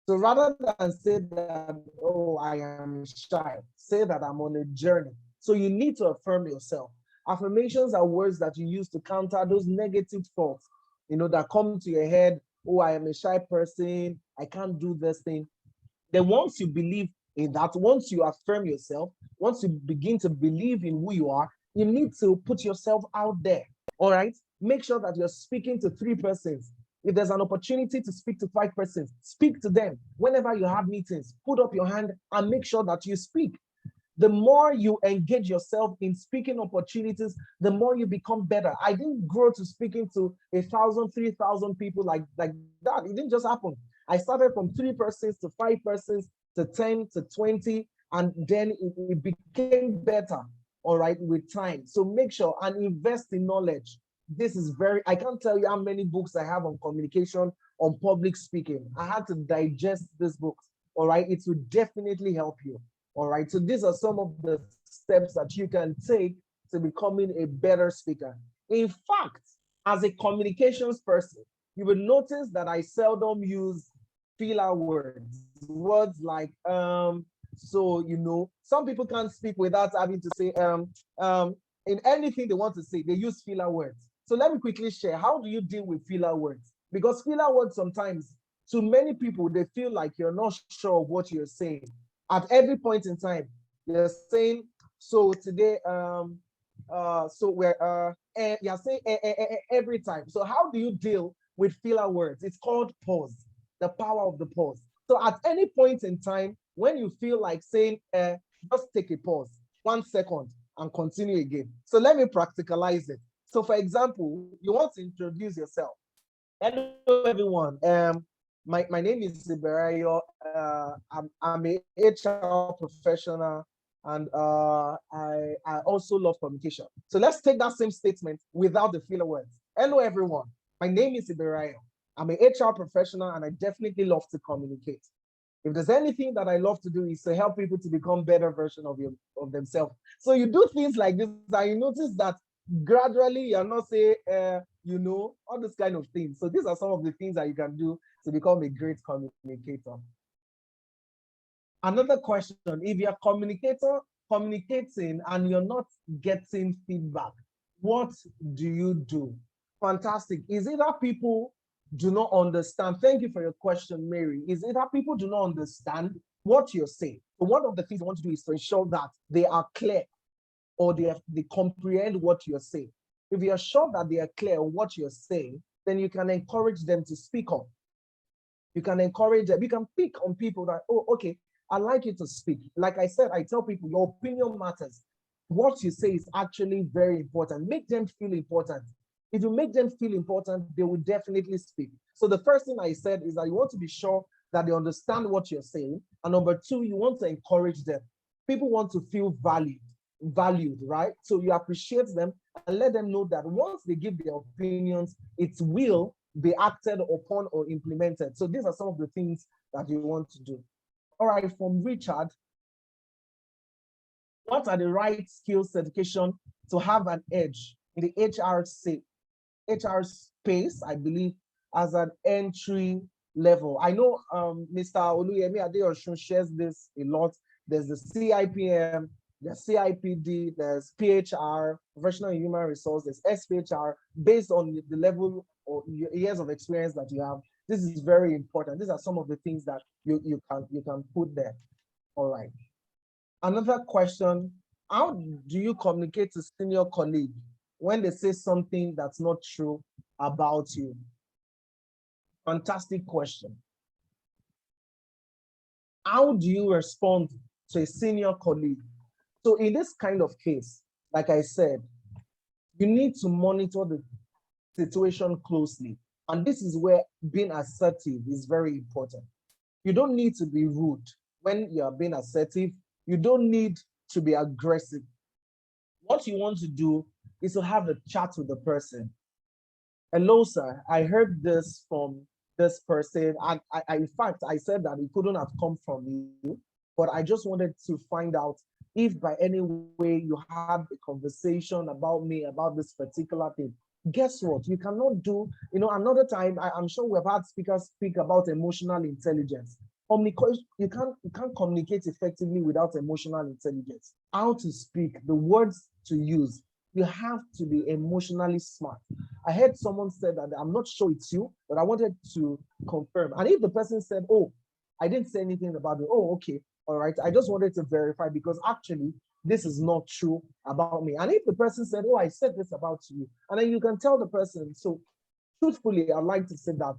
So rather than say that, oh, I am shy, say that I'm on a journey. So you need to affirm yourself. Affirmations are words that you use to counter those negative thoughts, that come to your head. Oh, I am a shy person. I can't do this thing. Then once you believe in that, once you affirm yourself, once you begin to believe in who you are, you need to put yourself out there. All right. Make sure that you're speaking to 3 persons. If there's an opportunity to speak to 5 persons, speak to them. Whenever you have meetings, put up your hand and make sure that you speak. The more you engage yourself in speaking opportunities, the more you become better. I didn't grow to speaking to 1,000, 3,000 people like that. It didn't just happen. I started from 3 persons to 5 persons to 10 to 20, and then it became better, all right, with time. So make sure and invest in knowledge. This is I can't tell you how many books I have on communication, on public speaking. I had to digest these books, all right? It will definitely help you. All right, so these are some of the steps that you can take to becoming a better speaker. In fact, as a communications person, you will notice that I seldom use filler words like so some people can't speak without having to say in anything they want to say, they use filler words. So let me quickly share, how do you deal with filler words? Because filler words sometimes, to many people, they feel like you're not sure of what you're saying. At every point in time, you're saying, so today, so we're, you're saying every time. So how do you deal with filler words? It's called pause, the power of the pause. So at any point in time, when you feel like saying, just take a pause, 1 second, and continue again. So let me practicalize it. So for example, you want to introduce yourself. Hello, everyone. My name is Iberayo. I'm a HR professional, and I also love communication. So let's take that same statement without the filler words. Hello, everyone. My name is Iberayo. I'm a HR professional, and I definitely love to communicate. If there's anything that I love to do is to help people to become better version of themselves. So you do things like this, and you notice that gradually you're not saying, all this kind of things. So these are some of the things that you can do to become a great communicator. Another question, if you're communicating and you're not getting feedback, what do you do? Fantastic. Is it that people do not understand? Thank you for your question, Mary. Is it that people do not understand what you're saying? So one of the things I want to do is to ensure that they are clear or they comprehend what you're saying. If you're sure that they are clear on what you're saying, then you can encourage them to speak up. You can encourage them. You can pick on people that, oh, okay, I'd like you to speak. Like I said, I tell people your opinion matters. What you say is actually very important. Make them feel important. If you make them feel important, they will definitely speak. So the first thing I said is that you want to be sure that they understand what you're saying. And number 2, you want to encourage them. People want to feel valued, right? So you appreciate them and let them know that once they give their opinions, it will be acted upon or implemented. So these are some of the things that you want to do. All right, from Richard, what are the right skills certification to have an edge in the HR HR space, I believe, as an entry level. I know Mr. Oluyemi Adeosun shares this a lot. There's the CIPM, there's CIPD, there's PHR, professional human resource, there's SPHR, based on the level or years of experience that you have. This is very important. These are some of the things that you can put there. All right. Another question, how do you communicate to senior colleague when they say something that's not true about you? Fantastic question. How do you respond to a senior colleague? So in this kind of case, like I said, you need to monitor the situation closely. And this is where being assertive is very important. You don't need to be rude when you're being assertive. You don't need to be aggressive. What you want to do is to have a chat with the person. Hello, sir. I heard this from this person. And in fact, I said that it couldn't have come from you, but I just wanted to find out if by any way you had a conversation about me, about this particular thing. Guess what? You cannot do, another time, I'm sure we've had speakers speak about emotional intelligence. You can't communicate effectively without emotional intelligence. How to speak, the words to use. You have to be emotionally smart. I heard someone said that, I'm not sure it's you, but I wanted to confirm. And if the person said, oh, I didn't say anything about it, oh, okay, all right, I just wanted to verify because actually this is not true about me. And if the person said, oh, I said this about you, and then you can tell the person, so truthfully, I'd like to say that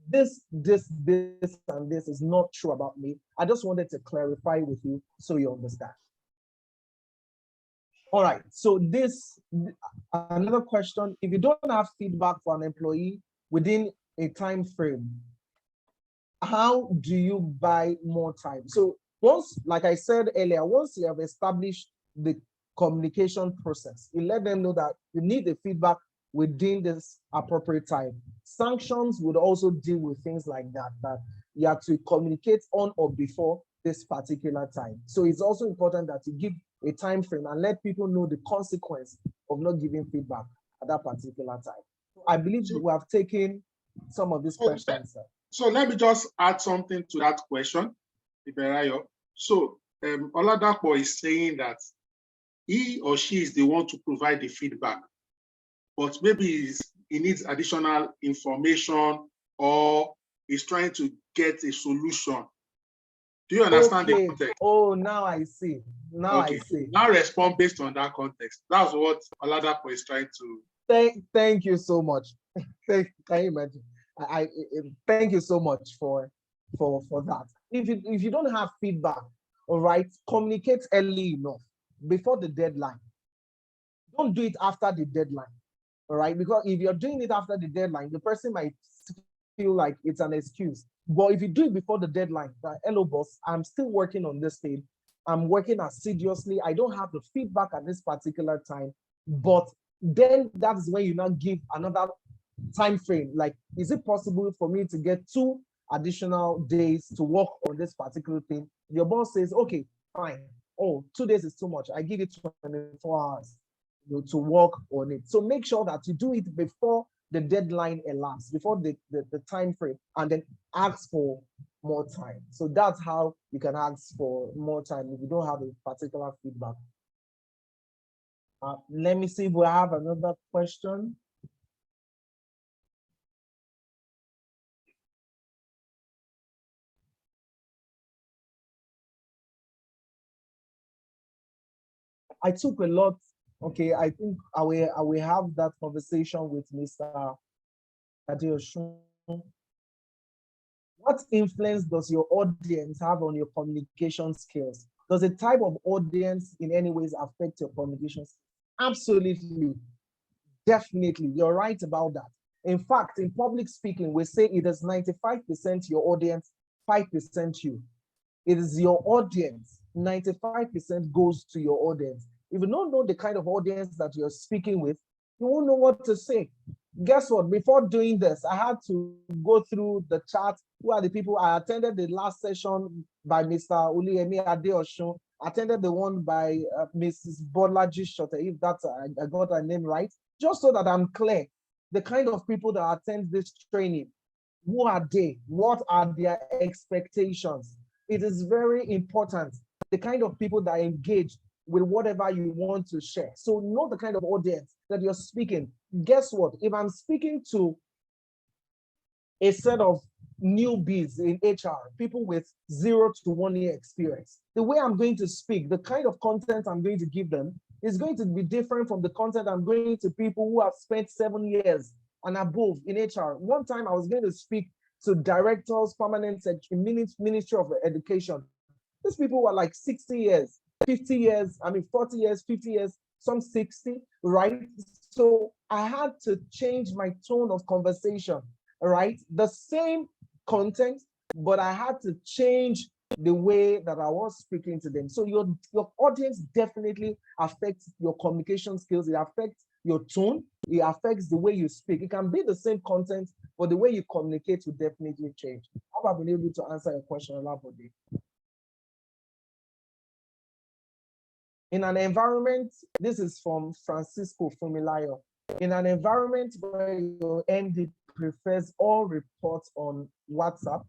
this, and this is not true about me. I just wanted to clarify with you so you understand. All right, so another question, if you don't have feedback for an employee within a time frame, how do you buy more time? So once, like I said earlier, once you have established the communication process, you let them know that you need the feedback within this appropriate time. Sanctions would also deal with things like that, that you have to communicate on or before this particular time. So it's also important that you give a time frame and let people know the consequence of not giving feedback at that particular time. So I believe we have taken some of these questions, sir. So let me just add something to that question, Iberayo. So Oladapo is saying that he or she is the one to provide the feedback, but maybe he needs additional information or is trying to get a solution. Do you understand the context? Oh, now I see. Now okay. I see. Now respond based on that context. That's what Oladapo is trying to. Thank you so much. Can you imagine? I thank you so much for that. If you don't have feedback, all right, communicate early enough before the deadline. Don't do it after the deadline, all right? Because if you're doing it after the deadline, the person might feel like it's an excuse. But if you do it before the deadline, hello, boss, I'm still working on this thing. I'm working assiduously. I don't have the feedback at this particular time, but then that's when you now give another time frame. Like, is it possible for me to get 2 additional days to work on this particular thing? Your boss says, okay, fine. Oh, 2 days is too much. I give you 24 hours to work on it. So make sure that you do it before the deadline elapses, before the time frame, and then ask for more time. So that's how you can ask for more time if you don't have a particular feedback. Let me see if we have another question. I took a lot. Okay, I think I will have that conversation with Mr. Adeosun. What influence does your audience have on your communication skills? Does the type of audience in any ways affect your communication skills? Absolutely. Definitely. You're right about that. In fact, in public speaking, we say it is 95% your audience, 5% you. It is your audience. 95% goes to your audience. If you don't know the kind of audience that you're speaking with, you won't know what to say. Guess what? Before doing this, I had to go through the chat. Who are the people? I attended the last session by Mr. Oluyemi Adeosun. Attended the one by Mrs. Bolaji Shote, if that's I got her name right, just so that I'm clear. the kind of people that attend this training, who are they? What are their expectations? It is very important. The kind of people that engage with whatever you want to share. So know the kind of audience that you're speaking. Guess what? If I'm speaking to a set of newbies in HR, people with 0 to 1 year experience, the way I'm going to speak, the kind of content I'm going to give them is going to be different from the content I'm going to people who have spent 7 years and above in HR. One time I was going to speak to directors, permanent Ministry of Education. These people were like 60 years, 50 years, 40 years, 50 years, some 60, right? So I had to change my tone of conversation, right? The same content, but I had to change the way that I was speaking to them. So your audience definitely affects your communication skills. It affects your tone. It affects the way you speak. It can be the same content, but the way you communicate will definitely change. I hope I've been able to answer your question, Olabode. In an environment, this is from Francisco Fumilayo. In an environment where your MD prefers all reports on WhatsApp,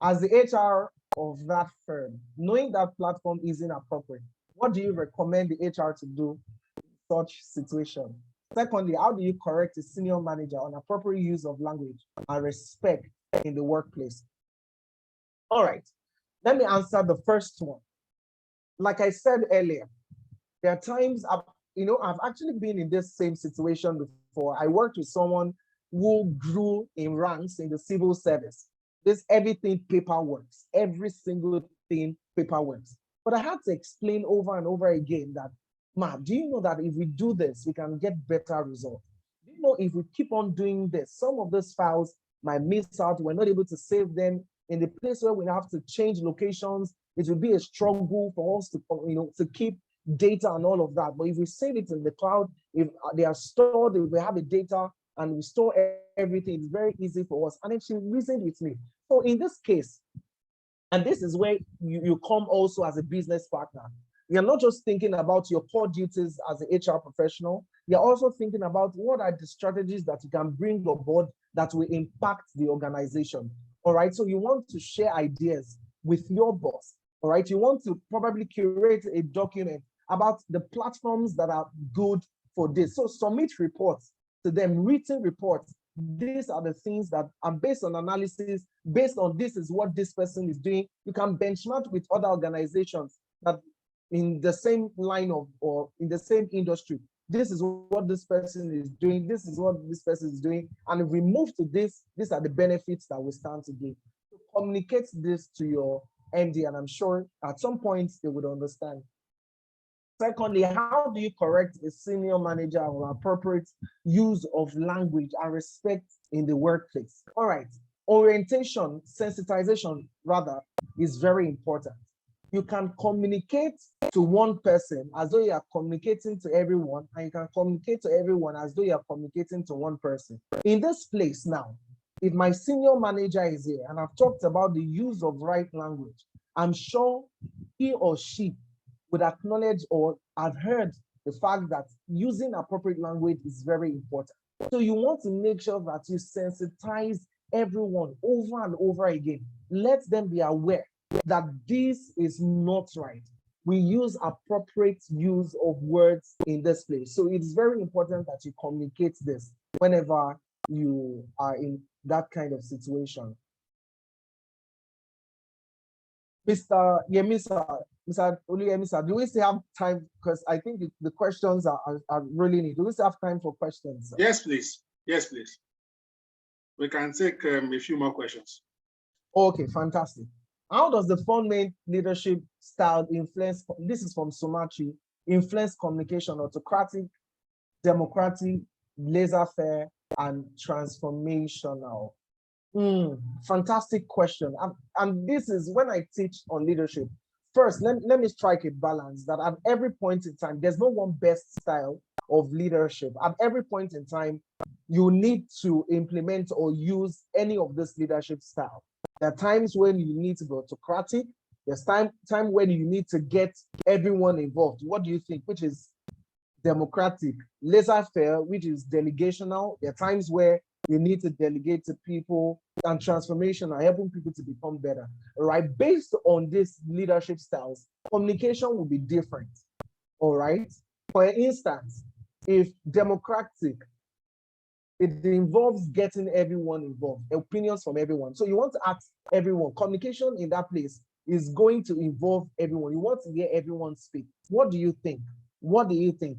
as the HR of that firm, knowing that platform isn't appropriate, what do you recommend the HR to do in such situation? Secondly, how do you correct a senior manager on appropriate use of language and respect in the workplace? All right, let me answer the first one. Like I said earlier, there are times I've actually been in this same situation before. I worked with someone who grew in ranks in the civil service. Everything paperwork, every single thing paperwork. But I had to explain over and over again that, do you know that if we do this, we can get better results? Do you know if we keep on doing this, some of those files might miss out. We're not able to save them in the place where we have to change locations. It will be a struggle for us to keep data and all of that. But if we save it in the cloud, if they are stored, if we have the data and we store everything, it's very easy for us. And then she reasoned with me. So in this case, and this is where you come also as a business partner. You're not just thinking about your core duties as an HR professional. You're also thinking about what are the strategies that you can bring on board that will impact the organization. All right. So you want to share ideas with your boss. All right. You want to probably curate a document about the platforms that are good for this. So submit reports to them, written reports. These are the things that are based on analysis, based on this is what this person is doing. You can benchmark with other organizations that in the same line of or in the same industry. This is what this person is doing. This is what this person is doing. And if we move to this, these are the benefits that we stand to gain. So communicate this to your MD, and I'm sure at some point they would understand. Secondly, how do you correct a senior manager on appropriate use of language and respect in the workplace? All right, orientation, sensitization rather, is very important. You can communicate to one person as though you are communicating to everyone, and you can communicate to everyone as though you are communicating to one person. In this place now, if my senior manager is here and I've talked about the use of right language, I'm sure he or she would acknowledge or have heard the fact that using appropriate language is very important. So you want to make sure that you sensitize everyone over and over again. Let them be aware that this is not right. We use appropriate use of words in this place. So it's very important that you communicate this whenever you are in that kind of situation. Mr. Yemisa, Mr. Oluyemisa, do we still have time? Because I think the questions are really neat. Do we still have time for questions? Yes, please. Yes, please. We can take a few more questions. Okay, fantastic. How does the four-main leadership style influence, this is from Sumachi, influence communication: autocratic, democratic, laissez-faire, and transformational? Fantastic question. And this is when I teach on leadership. First, let me strike a balance that at every point in time, there's no one best style of leadership. At every point in time, you need to implement or use any of this leadership style. There are times when you need to be autocratic. There's time when you need to get everyone involved. What do you think? Which is democratic, laissez-faire, which is delegational. There are times where you need to delegate to people, and transformational, helping people to become better. All right. Based on these leadership styles, communication will be different. All right. For instance, if democratic, it involves getting everyone involved, opinions from everyone. So you want to ask everyone. Communication in that place is going to involve everyone. You want to hear everyone speak. What do you think? What do you think?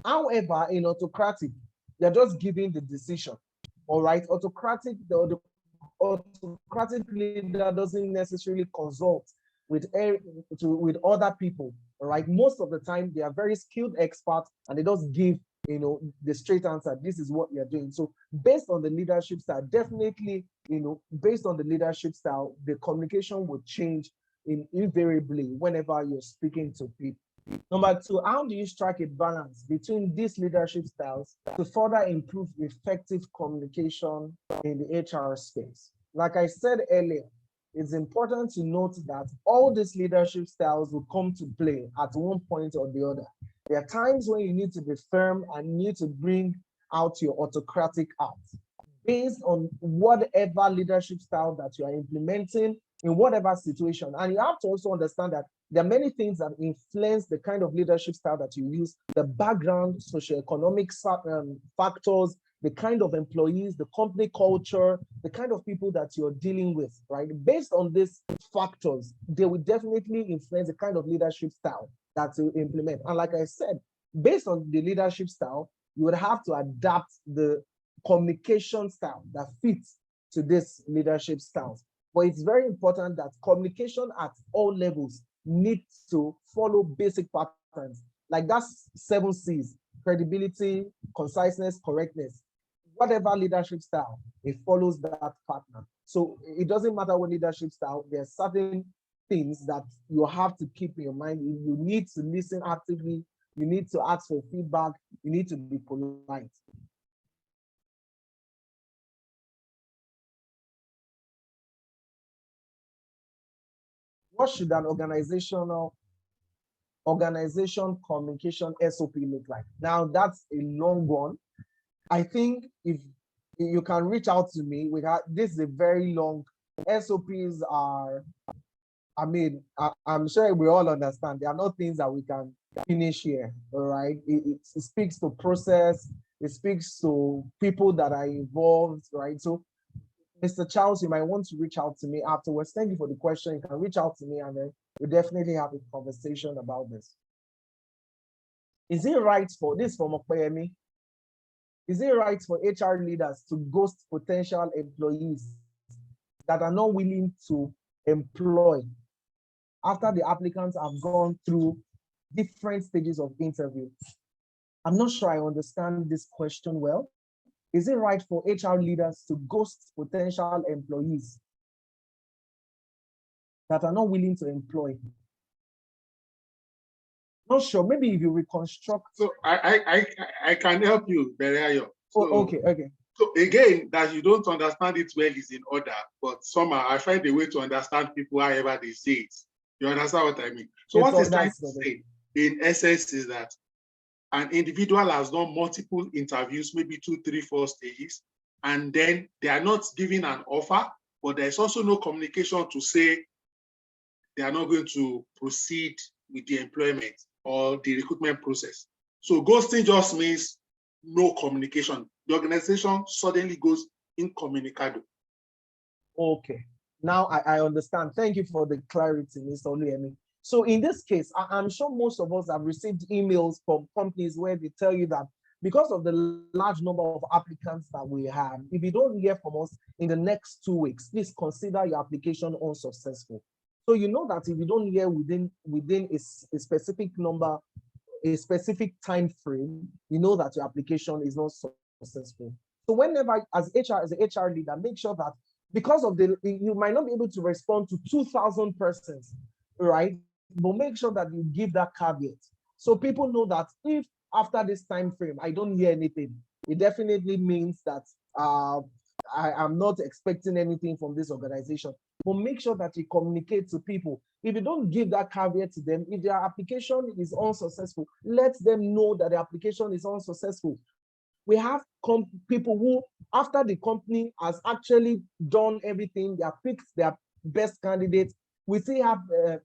However, in autocratic, you're just giving the decision. All right. Autocratic, the autocratic leader doesn't necessarily consult with with other people. All right. Most of the time, they are very skilled experts, and they just give the straight answer. This is what you're doing. So based on the leadership style, definitely, based on the leadership style, the communication will change invariably whenever you're speaking to people. Number two, how do you strike a balance between these leadership styles to further improve effective communication in the HR space? Like I said earlier, it's important to note that all these leadership styles will come to play at one point or the other. There are times when you need to be firm and you need to bring out your autocratic art based on whatever leadership style that you are implementing in whatever situation. And you have to also understand that there are many things that influence the kind of leadership style that you use, the background, socioeconomic factors, the kind of employees, the company culture, the kind of people that you're dealing with, right? Based on these factors, they will definitely influence the kind of leadership style that you implement. And like I said, based on the leadership style, you would have to adapt the communication style that fits to this leadership styles. But it's very important that communication at all levels needs to follow basic patterns. Like that's 7 C's: credibility, conciseness, correctness. Whatever leadership style, it follows that pattern. So it doesn't matter what leadership style, there's certain things that you have to keep in your mind. You need to listen actively, you need to ask for feedback, you need to be polite. What should an organization communication SOP look like? Now that's a long one. I think if you can reach out to me, this is a very long. SOPs are, I'm sure we all understand, they are not things that we can finish here. All right. It speaks to process, it speaks to people that are involved, right? So Mr. Charles, you might want to reach out to me afterwards. Thank you for the question. You can reach out to me and then we definitely have a conversation about this. Is it right for this from Okpeyemi? Is it right for HR leaders to ghost potential employees that are not willing to employ after the applicants have gone through different stages of interview? I'm not sure I understand this question well. Is it right for HR leaders to ghost potential employees that are not willing to employ? Not sure. Maybe if you reconstruct. So I can help you, Beriayo. So, okay. So again, that you don't understand it well is in order, but somehow I find a way to understand people however they say it. You understand what I mean? So what he's trying to say in essence is that an individual has done multiple interviews, maybe 2, 3, 4 stages, and then they are not given an offer, but there's also no communication to say they are not going to proceed with the employment or the recruitment process. So ghosting just means no communication. The organization suddenly goes incommunicado. Okay, now I understand. Thank you for the clarity, Mr. Oluyemi. So in this case, I'm sure most of us have received emails from companies where they tell you that because of the large number of applicants that we have, if you don't hear from us in the next 2 weeks, please consider your application unsuccessful. So you know that if you don't hear within a specific number, a specific time frame, you know that your application is not successful. So whenever, as an HR leader, make sure that because of you might not be able to respond to 2,000 persons, right? But make sure that you give that caveat. So people know that if after this time frame, I don't hear anything, it definitely means that I am not expecting anything from this organization. but make sure that you communicate to people. If you don't give that caveat to them, if their application is unsuccessful, let them know that the application is unsuccessful. We have people who, after the company has actually done everything, they have picked their best candidates, we still have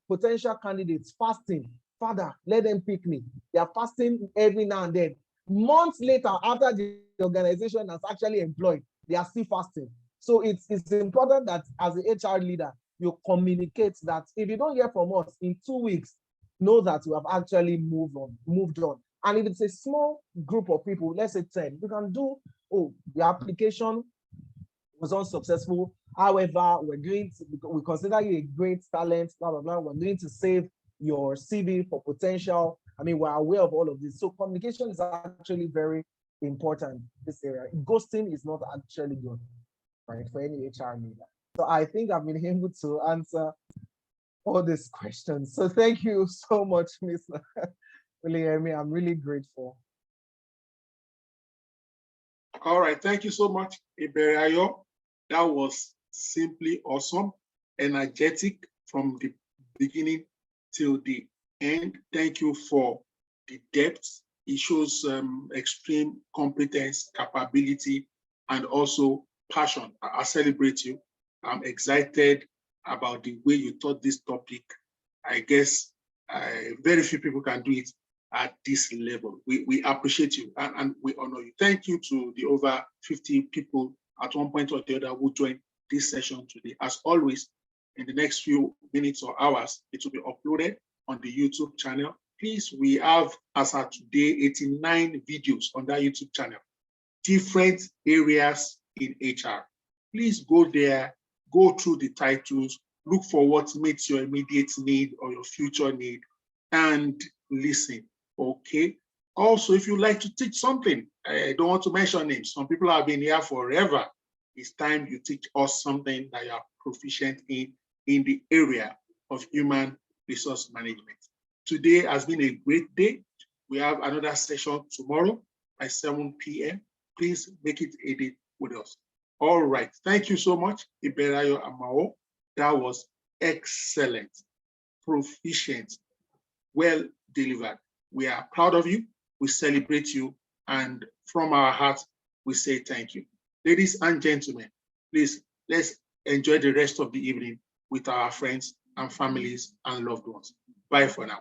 potential candidates fasting. Father, let them pick me. They are fasting every now and then. Months later, after the organization has actually employed, they are still fasting. So it's important that as an HR leader, you communicate that if you don't hear from us in 2 weeks, know that you have actually moved on. And if it's a small group of people, let's say 10, you can do, oh, the application was unsuccessful. However, we consider you a great talent, blah, blah, blah. We're going to save your CV for potential. I mean, we're aware of all of this. So communication is actually very important in this area. Ghosting is not actually good, right, for any HR leader. So I think I've been able to answer all these questions. So thank you so much, Mr. William. I'm really grateful. All right, thank you so much, Iberiayo. That was simply awesome, energetic from the beginning till the end. Thank you for the depth. It shows extreme competence, capability, and also passion. I celebrate you. I'm excited about the way you taught this topic. I guess very few people can do it at this level. We appreciate you and we honor you. Thank you to the over 50 people at one point or the other who joined this session today. As always, in the next few minutes or hours, it will be uploaded on the YouTube channel. Please, we have, as of today, 89 videos on that YouTube channel, different areas in HR. Please go there, go through the titles, look for what meets your immediate need or your future need, and listen, okay? Also, if you like to teach something, I don't want to mention names. Some people have been here forever. It's time you teach us something that you are proficient in the area of human resource management. Today has been a great day. We have another session tomorrow by 7 p.m. Please make it a day with us. All right. Thank you so much, Iberayo Amao. That was excellent, proficient, well delivered. We are proud of you. We celebrate you. And from our heart, we say thank you. Ladies and gentlemen, please, let's enjoy the rest of the evening with our friends and families and loved ones. Bye for now.